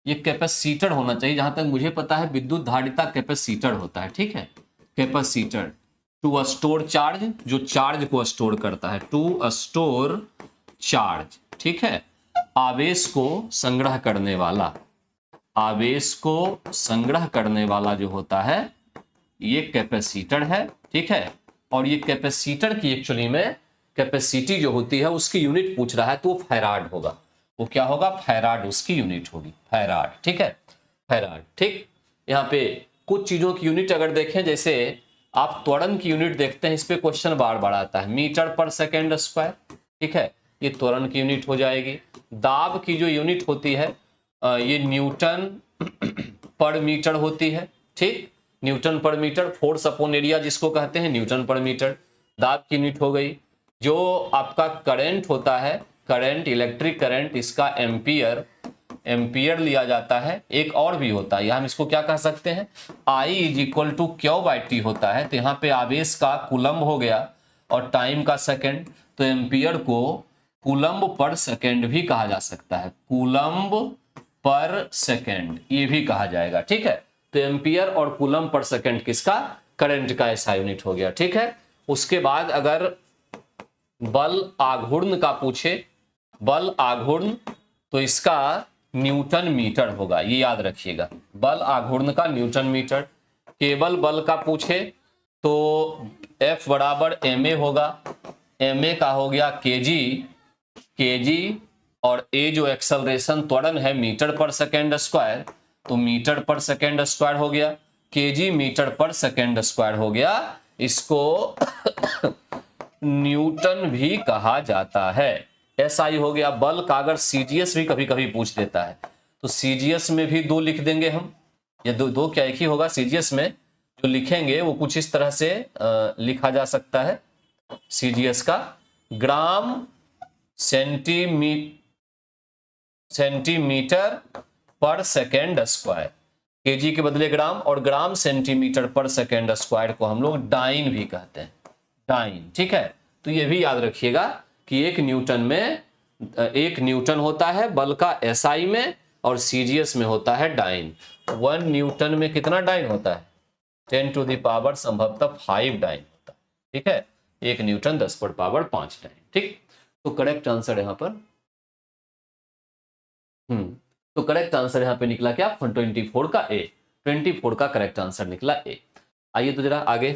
A: ये कैपेसिटर होना चाहिए। जहां तक मुझे पता है विद्युत धारिता कैपेसिटर होता है, ठीक है, कैपेसिटर टू स्टोर चार्ज, जो चार्ज को स्टोर करता है, टू स्टोर चार्ज, ठीक है, आवेश को संग्रह करने वाला, आवेश को संग्रह करने वाला जो होता है ये कैपेसिटर है, ठीक है। और ये कैपेसिटर की एक्चुअली में कैपेसिटी जो होती है उसकी यूनिट पूछ रहा है तो वो फैराड होगा, वो क्या होगा, फैराड उसकी यूनिट होगी, फैराड, ठीक है, फैराड, ठीक। यहाँ पे कुछ चीजों की यूनिट अगर देखें, जैसे आप त्वरण की यूनिट देखते हैं, इस पे क्वेश्चन बार बार आता है, मीटर पर सेकेंड स्क्वायर, ठीक है, ये त्वरण की यूनिट हो जाएगी। दाब की जो यूनिट होती है ये न्यूटन पर मीटर होती है, ठीक, न्यूटन पर मीटर, फोर्स अपॉन एरिया जिसको कहते हैं न्यूटन पर मीटर, दाब की यूनिट हो गई। जो आपका करंट होता है, करंट, इलेक्ट्रिक करंट, इसका एम्पियर, एम्पियर लिया जाता है। एक और भी होता है, हम इसको क्या कह सकते हैं, I is equal to Q by T होता है। तो यहाँ पे आवेश का कूलम्ब हो गया और टाइम का सेकंड, तो एम्पियर को कूलम्ब पर सेकंड भी कहा जा सकता है, कूलम्ब पर सेकंड ये भी कहा जाएगा, ठीक है। तो एम्पियर और कूलम्ब पर सेकंड किसका, करंट का ऐसा यूनिट हो गया, ठीक है। उसके बाद अगर बल आघूर्ण का पूछे, बल आघूर्ण, तो इसका न्यूटन मीटर होगा, ये याद रखिएगा, बल आघूर्ण का न्यूटन मीटर। केवल बल का पूछे तो F बराबर ma होगा, ma का हो गया kg, और a जो एक्सेलरेशन त्वरण है मीटर पर सेकेंड स्क्वायर, तो मीटर पर सेकेंड स्क्वायर हो गया, kg मीटर पर सेकेंड स्क्वायर हो गया। इसको न्यूटन भी कहा जाता है। एसआई हो गया। बल का अगर सीजीएस भी कभी कभी पूछ देता है तो सीजीएस में भी 2 लिख देंगे हम, ये दो क्या एक ही होगा। सीजीएस में जो लिखेंगे वो कुछ इस तरह से लिखा जा सकता है, सीजीएस का ग्राम सेंटीमीटर पर सेकेंड स्क्वायर, केजी के बदले ग्राम, और ग्राम सेंटीमीटर पर सेकेंड स्क्वायर को हम लोग डाइन भी कहते हैं, डाइन, ठीक है। तो ये भी याद रखिएगा कि एक न्यूटन होता है बल का एसआई में, और सीजीएस में होता है डाइन। 1 न्यूटन में कितना डाइन होता है, 10 टू द पावर संभवतः 5 डाइन होता है, ठीक है। 1 न्यूटन 10 पर पावर 5 डाइन, ठीक। तो करेक्ट आंसर यहां पर तो करेक्ट आंसर यहां पे निकला क्या, 24 का ए, 24 का करेक्ट आंसर निकला ए। आइए तो जरा आगे,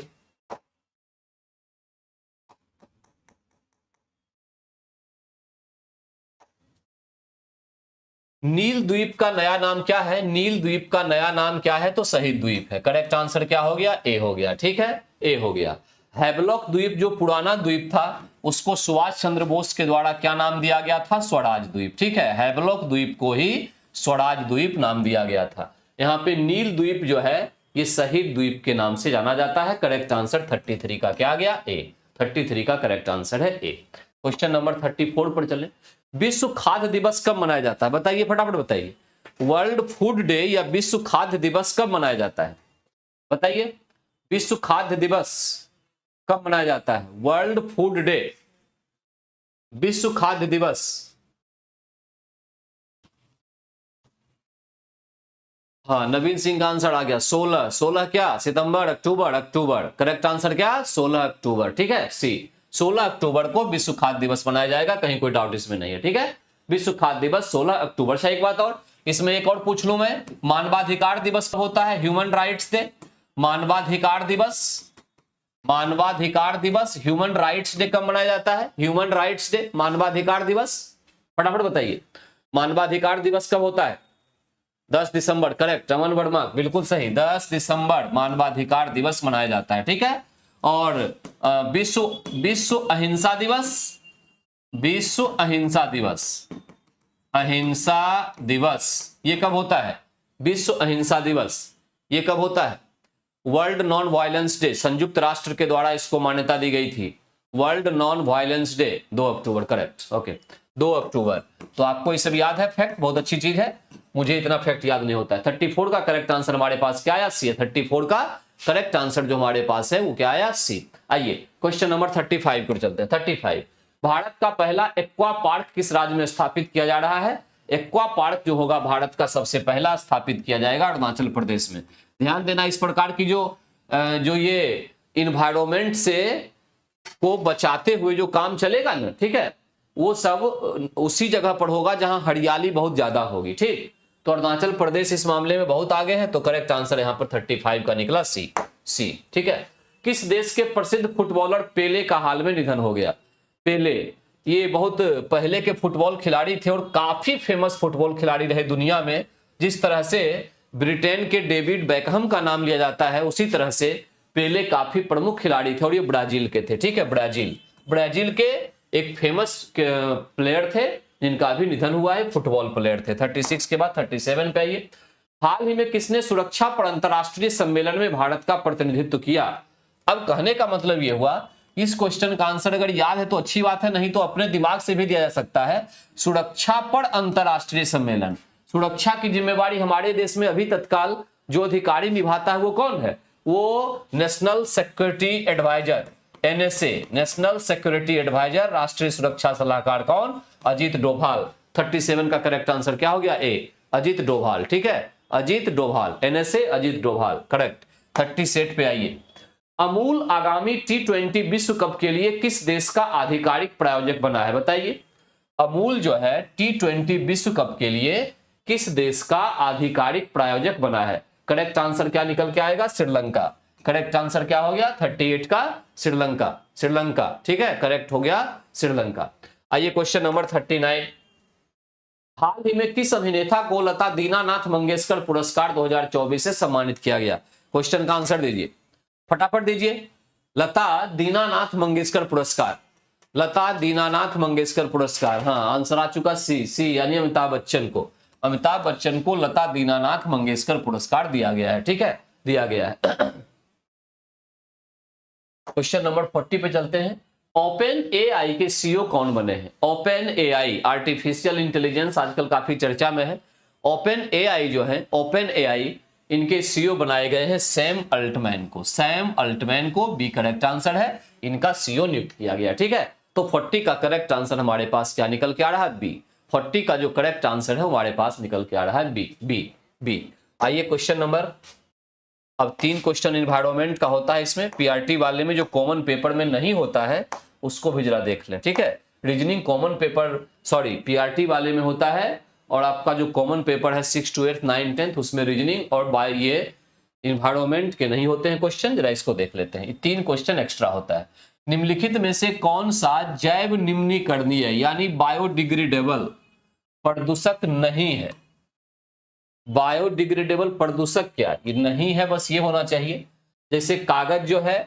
A: नील द्वीप का नया नाम क्या है, नील द्वीप का नया नाम क्या है, तो शहीद द्वीप है। करेक्ट आंसर क्या हो गया, ए हो गया, ठीक है, ए हो गया। हैवलॉक द्वीप जो पुराना द्वीप था उसको सुभाष चंद्र बोस के द्वारा क्या नाम दिया गया था, स्वराज द्वीप, ठीक है। हैवलॉक द्वीप को ही स्वराज द्वीप नाम दिया गया था। यहाँ पे नील द्वीप जो है ये शहीद द्वीप के नाम से जाना जाता है। करेक्ट आंसर 33 का क्या आ गया, ए, 33 का करेक्ट आंसर है ए। क्वेश्चन नंबर 34 पर चले। विश्व खाद्य दिवस कब मनाया जाता है? बताइए, फटाफट बताइए। वर्ल्ड फूड डे या विश्व खाद्य दिवस कब मनाया जाता है? बताइए, विश्व खाद्य दिवस कब मनाया जाता है? वर्ल्ड फूड डे, विश्व खाद्य दिवस। हाँ, नवीन सिंह का आंसर आ गया 16 क्या? सितंबर, अक्टूबर? अक्टूबर। करेक्ट आंसर क्या? 16 अक्टूबर। ठीक है, सी 16 अक्टूबर को विश्व खाद्य दिवस मनाया जाएगा, कहीं कोई डाउट इसमें नहीं है। ठीक है, विश्व खाद्य दिवस 16 अक्टूबर से। एक बात और, इसमें एक और पूछ लूं मैं, मानवाधिकार दिवस कब होता है? ह्यूमन राइट्स डे, मानवाधिकार दिवस, मानवाधिकार दिवस, ह्यूमन राइट्स डे कब मनाया जाता है? ह्यूमन राइट्स डे, मानवाधिकार दिवस, फटाफट बताइए, मानवाधिकार दिवस कब होता है? 10 दिसंबर। करेक्ट, अमन वर्मा बिल्कुल सही, 10 दिसंबर मानवाधिकार दिवस मनाया जाता है। ठीक है, और विश्व विश्व अहिंसा दिवस, विश्व अहिंसा दिवस, अहिंसा दिवस ये कब होता है? विश्व अहिंसा दिवस ये कब होता है? वर्ल्ड नॉन वायलेंस डे, संयुक्त राष्ट्र के द्वारा इसको मान्यता दी गई थी। वर्ल्ड नॉन वायलेंस डे 2 अक्टूबर। करेक्ट, ओके, 2 अक्टूबर। तो आपको ये सब याद है, फैक्ट बहुत अच्छी चीज है, मुझे इतना फैक्ट याद नहीं होता है। 34 का करेक्ट आंसर हमारे पास क्या आया? सी है। 34 का करेक्ट आंसर जो हमारे पास है वो क्या आया? सी। आइए क्वेश्चन नंबर 35 पर चलते हैं। 35, भारत का पहला एक्वा पार्क किस राज्य में स्थापित किया जा रहा है? एक्वा पार्क जो होगा भारत का सबसे पहला स्थापित किया जाएगा अरुणाचल प्रदेश में। ध्यान देना, इस प्रकार की जो ये इन्वायरमेंट से को बचाते हुए जो काम चलेगा ना, ठीक है, वो सब उसी जगह पर होगा जहां हरियाली बहुत ज्यादा होगी। ठीक, तो अरुणाचल प्रदेश इस मामले में बहुत आगे है, तो करेक्ट आंसर यहां पर 35 का निकला सी। सी, ठीक है। किस देश के प्रसिद्ध फुटबॉलर पेले का हाल में निधन हो गया? पेले ये बहुत पहले के फुटबॉल खिलाड़ी थे और काफी फेमस फुटबॉल खिलाड़ी रहे दुनिया में। जिस तरह से ब्रिटेन के डेविड बेकहम का नाम लिया जाता है, उसी तरह से पेले काफी प्रमुख खिलाड़ी थे और ये ब्राजील के थे। ठीक है, ब्राजील के एक फेमस प्लेयर थे जिनका भी निधन हुआ है, फुटबॉल प्लेयर थे। 36 के बाद 37 पे आइए। हाल ही में किसने सुरक्षा पर अंतरराष्ट्रीय सम्मेलन में भारत का प्रतिनिधित्व किया? अब कहने का मतलब यह हुआ, इस क्वेश्चन का आंसर अगर याद है तो अच्छी बात है, नहीं तो अपने दिमाग से भी दिया जा सकता है। सुरक्षा पर अंतरराष्ट्रीय सम्मेलन, सुरक्षा की जिम्मेवारी हमारे देश में अभी तत्काल जो अधिकारी निभाता है वो कौन है? वो national security advisor, NSA, national security advisor, राष्ट्रीय सुरक्षा सलाहकार कौन? अजीत डोभाल। 37 का करेक्ट आंसर क्या हो गया? ए, अजीत डोभाल। ठीक है, अजीत डोभाल, एनएसए अजीत डोभाल। करेक्ट। 37 पे आइए। अमूल आगामी T20 विश्व कप के लिए किस देश का आधिकारिक प्रायोजक बना है? बताइए, अमूल जो है T20 विश्व कप के लिए किस देश का आधिकारिक प्रायोजक बना है? करेक्ट आंसर क्या निकल के आएगा? श्रीलंका। करेक्ट आंसर क्या हो गया? 38 का श्रीलंका। श्रीलंका, ठीक है, करेक्ट हो गया श्रीलंका। आइए क्वेश्चन नंबर 39। हाल ही में किस अभिनेता को लता दीनानाथ मंगेशकर पुरस्कार 2024 से सम्मानित किया गया? क्वेश्चन का आंसर दीजिए, फटाफट दीजिए। लता दीनानाथ मंगेशकर पुरस्कार, लता दीनानाथ मंगेशकर पुरस्कार, हाँ आंसर आ चुका सी यानी अमिताभ बच्चन को। अमिताभ बच्चन को लता दीनानाथ मंगेशकर पुरस्कार दिया गया है। ठीक है, दिया गया है। क्वेश्चन नंबर 40 पे चलते हैं। ओपन एआई के सीईओ कौन बने हैं? ओपन एआई, आर्टिफिशियल इंटेलिजेंस आजकल काफी चर्चा में है। ओपन एआई जो है, ओपन एआई, इनके सीईओ बनाए गए हैं सैम अल्टमैन को। सैम अल्टमैन को बी करेक्ट आंसर है, इनका सीईओ नियुक्त किया गया। ठीक है, तो 40 का करेक्ट आंसर हमारे पास क्या निकल के आ रहा है? बी। 40 का जो करेक्ट आंसर है हमारे पास निकल के आ रहा है बी। B B. आइए क्वेश्चन नंबर, अब 3 क्वेश्चन इन्वायरमेंट का होता है इसमें। पीआरटी वाले में जो कॉमन पेपर में नहीं होता है उसको भी जरा देख लें। ठीक है, reasoning common paper, sorry PRT वाले में होता है, और आपका जो कॉमन पेपर है 6 to 8 9 10 उसमें रीजनिंग और बाय ये इन्वायरमेंट के नहीं होते हैं क्वेश्चन। जरा इसको देख लेते हैं, 3 क्वेश्चन एक्स्ट्रा होता है। निम्नलिखित में से कौन सा जैव निम्नीकरणीय यानी बायोडिग्रेडेबल प्रदूषक नहीं है? बायोडिग्रेडेबल प्रदूषक क्या ये नहीं है, बस ये होना चाहिए। जैसे कागज जो है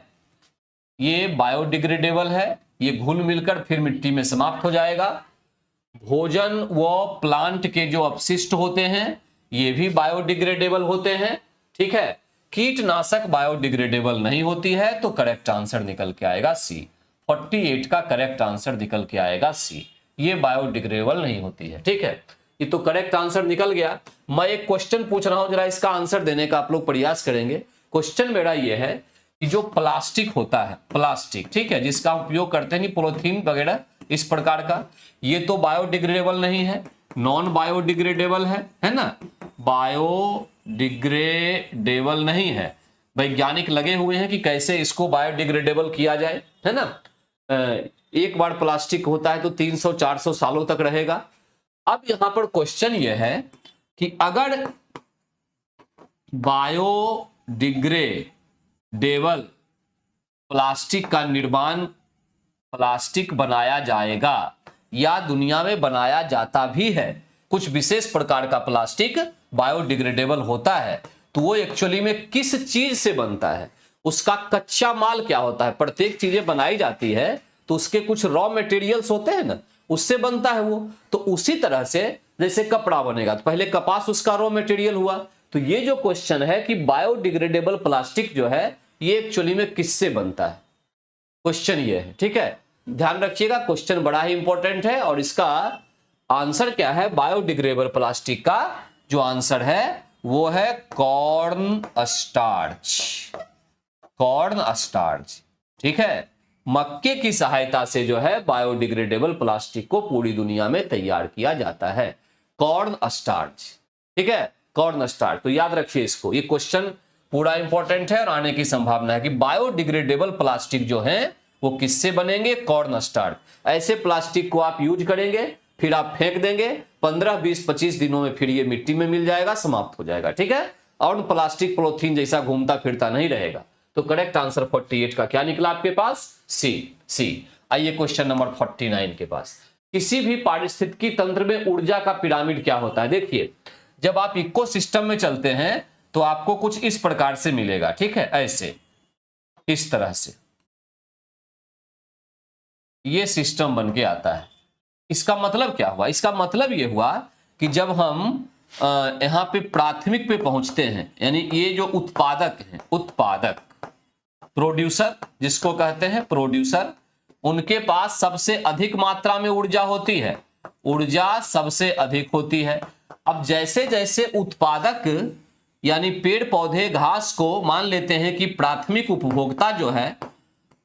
A: ये बायोडिग्रेडेबल है, ये घुल मिलकर फिर मिट्टी में समाप्त हो जाएगा। भोजन व प्लांट के जो अपशिष्ट होते हैं ये भी बायोडिग्रेडेबल होते हैं। ठीक है, कीटनाशक बायोडिग्रेडेबल नहीं होती है, तो करेक्ट आंसर निकल के आएगा सी। 48 का करेक्ट आंसर निकल के आएगा सी। ये बायोडिग्रेडेबल नहीं होती है, ठीक है। ये तो करेक्ट आंसर निकल गया। मैं एक क्वेश्चन पूछ रहा हूं, जरा इसका आंसर देने का आप लोग प्रयास करेंगे। क्वेश्चन मेरा ये है कि जो प्लास्टिक होता है, प्लास्टिक, ठीक है, जिसका हम उपयोग करते हैं पॉलीथीन वगैरह इस प्रकार का, ये तो बायोडिग्रेडेबल नहीं है, नॉन बायोडिग्रेडेबल है ना, बायोडिग्रेडेबल नहीं है। वैज्ञानिक लगे हुए हैं कि कैसे इसको बायोडिग्रेडेबल किया जाए, है ना। एक बार प्लास्टिक होता है तो 300-400 सालों तक रहेगा। अब यहां पर क्वेश्चन यह है कि अगर बायोडिग्रेडेबल प्लास्टिक का निर्माण, प्लास्टिक बनाया जाएगा या दुनिया में बनाया जाता भी है, कुछ विशेष प्रकार का प्लास्टिक बायोडिग्रेडेबल होता है, तो वो एक्चुअली में किस चीज से बनता है, उसका कच्चा माल क्या होता है। प्रत्येक चीजें बनाई जाती है तो उसके कुछ रॉ मटेरियल्स होते हैं ना, उससे बनता है वो। तो उसी तरह से जैसे कपड़ा बनेगा तो पहले कपास उसका रॉ मटेरियल हुआ। तो ये जो क्वेश्चन है कि बायोडिग्रेडेबल प्लास्टिक जो है ये एक्चुअली में किससे बनता है, क्वेश्चन ये है, ठीक है। ध्यान रखिएगा, क्वेश्चन बड़ा ही इंपॉर्टेंट है और इसका आंसर क्या है, बायोडिग्रेडेबल प्लास्टिक का जो आंसर है वो है कॉर्न स्टार्च। कॉर्न स्टार्च, ठीक है। मक्के की सहायता से जो है बायोडिग्रेडेबल प्लास्टिक को पूरी दुनिया में तैयार किया जाता है, कॉर्न स्टार्च, ठीक है, कॉर्न स्टार्च। तो याद रखिए इसको, ये क्वेश्चन पूरा इंपॉर्टेंट है और आने की संभावना है कि बायोडिग्रेडेबल प्लास्टिक जो है वो किससे बनेंगे, कॉर्न स्टार्च। ऐसे प्लास्टिक को आप यूज करेंगे, फिर आप फेंक देंगे, 15, 20, 25 दिनों में फिर ये मिट्टी में मिल जाएगा, समाप्त हो जाएगा, ठीक है। और प्लास्टिक पॉलीथीन जैसा घूमता फिरता नहीं रहेगा। तो करेक्ट आंसर 48 का क्या निकला आपके पास, सी। आइए क्वेश्चन नंबर 49 के पास। किसी भी पारिस्थितिकी तंत्र में ऊर्जा का पिरामिड क्या होता है। देखिए, जब आप इकोसिस्टम में चलते हैं तो आपको कुछ इस प्रकार से मिलेगा, ठीक है, ऐसे, इस तरह से ये सिस्टम बन के आता है। इसका मतलब क्या हुआ, इसका मतलब ये हुआ कि जब हम यहां पे प्राथमिक पे पहुंचते हैं, यानी ये जो उत्पादक हैं, उत्पादक, प्रोड्यूसर जिसको कहते हैं, प्रोड्यूसर, उनके पास सबसे अधिक मात्रा में ऊर्जा होती है, ऊर्जा सबसे अधिक होती है। अब जैसे जैसे उत्पादक यानी पेड़ पौधे घास को मान लेते हैं कि प्राथमिक उपभोक्ता जो है,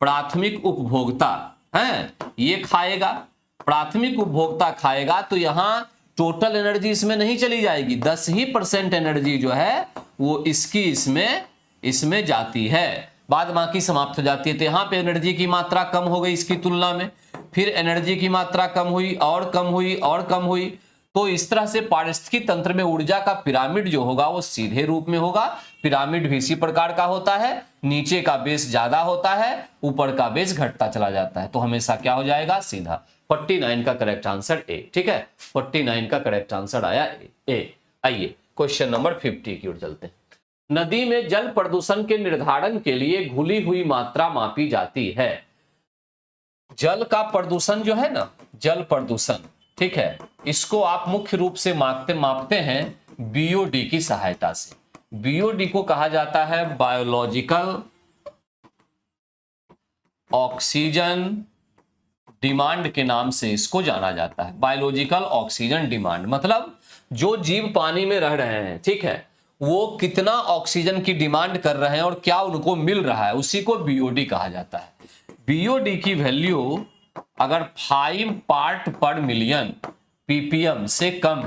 A: प्राथमिक उपभोक्ता है, ये खाएगा, प्राथमिक उपभोक्ता खाएगा, तो यहां टोटल एनर्जी इसमें नहीं चली जाएगी, 10% एनर्जी जो है वो इसकी इसमें जाती है, बाद बाकी समाप्त हो जाती है। तो यहां पे एनर्जी की मात्रा कम हो गई इसकी तुलना में, फिर एनर्जी की मात्रा कम हुई और कम हुई और कम हुई। तो इस तरह से पारिस्थितिकी तंत्र में ऊर्जा का पिरामिड जो होगा वो सीधे रूप में होगा। पिरामिड भी इसी प्रकार का होता है, नीचे का बेस ज्यादा होता है, ऊपर का बेस घटता चला जाता है। तो हमेशा क्या हो जाएगा, सीधा। 49 का करेक्ट आंसर ए, ठीक है, 49 का करेक्ट आंसर आया ए। आइए क्वेश्चन नंबर 50 की ओर चलते हैं। नदी में जल प्रदूषण के निर्धारण के लिए घुली हुई मात्रा मापी जाती है। जल का प्रदूषण जो है ना, जल प्रदूषण, ठीक है, इसको आप मुख्य रूप से मापते हैं बीओडी की सहायता से। बीओडी को कहा जाता है बायोलॉजिकल ऑक्सीजन डिमांड के नाम से इसको जाना जाता है। बायोलॉजिकल ऑक्सीजन डिमांड मतलब जो जीव पानी में रह रहे हैं, ठीक है, वो कितना ऑक्सीजन की डिमांड कर रहे हैं और क्या उनको मिल रहा है, उसी को बीओडी कहा जाता है। बीओडी की वैल्यू अगर 5 पार्ट पर मिलियन पीपीएम से कम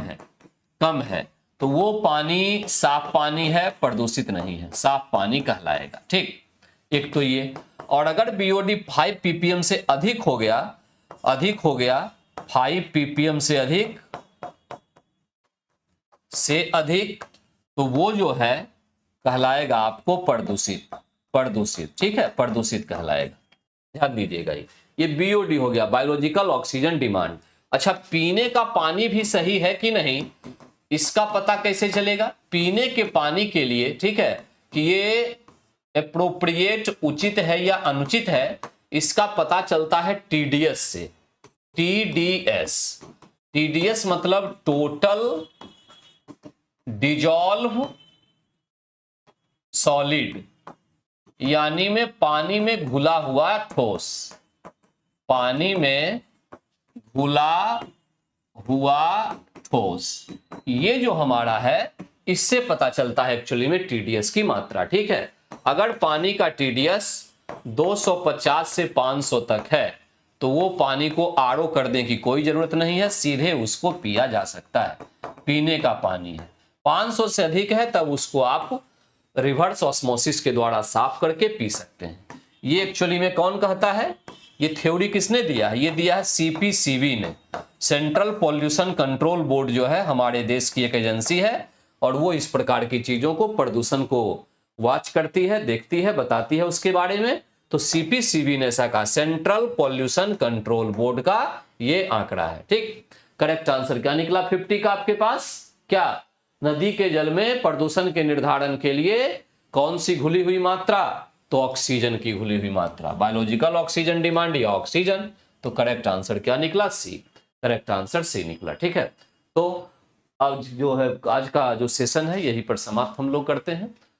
A: है तो वो पानी साफ पानी है, प्रदूषित नहीं है, साफ पानी कहलाएगा, ठीक। एक तो ये, और अगर बीओडी 5 पीपीएम से अधिक हो गया 5 पीपीएम से अधिक तो वो जो है कहलाएगा आपको प्रदूषित, ठीक है, प्रदूषित कहलाएगा। ध्यान दीजिएगा, ये बीओडी हो गया, बायोलॉजिकल ऑक्सीजन डिमांड। अच्छा, पीने का पानी भी सही है कि नहीं, इसका पता कैसे चलेगा। पीने के पानी के लिए, ठीक है, कि ये एप्रोप्रिएट उचित है या अनुचित है, इसका पता चलता है टीडीएस से। टीडीएस मतलब टोटल डिजॉल्व सॉलिड, यानी में पानी में घुला हुआ ठोस, पानी में घुला हुआ ठोस, ये जो हमारा है इससे पता चलता है एक्चुअली में टीडीएस की मात्रा। ठीक है, अगर पानी का टीडीएस 250 से 500 तक है तो वो पानी को आरओ करने की कोई जरूरत नहीं है, सीधे उसको पिया जा सकता है, पीने का पानी है। 500 से अधिक है तब उसको आप रिवर्स ऑस्मोसिस के द्वारा साफ करके पी सकते हैं। ये एक्चुअली में कौन कहता है, ये थ्योरी किसने दिया है, ये दिया है सीपीसीबी ने। सेंट्रल पॉल्यूशन कंट्रोल बोर्ड जो है हमारे देश की एक एजेंसी है और वो इस प्रकार की चीजों को, प्रदूषण को वॉच करती है, देखती है, बताती है उसके बारे में। तो सीपीसीबी ने ऐसा कहा, सेंट्रल पॉल्यूशन कंट्रोल बोर्ड का ये आंकड़ा है। ठीक, करेक्ट आंसर क्या निकला 50 का आपके पास? क्या नदी के जल में प्रदूषण के निर्धारण के लिए कौन सी घुली हुई मात्रा? तो ऑक्सीजन की घुली हुई मात्रा, बायोलॉजिकल ऑक्सीजन डिमांड या ऑक्सीजन। तो करेक्ट आंसर क्या निकला? सी। करेक्ट आंसर सी निकला। ठीक है, तो अब जो है आज का जो सेशन है यही पर समाप्त हम लोग करते हैं।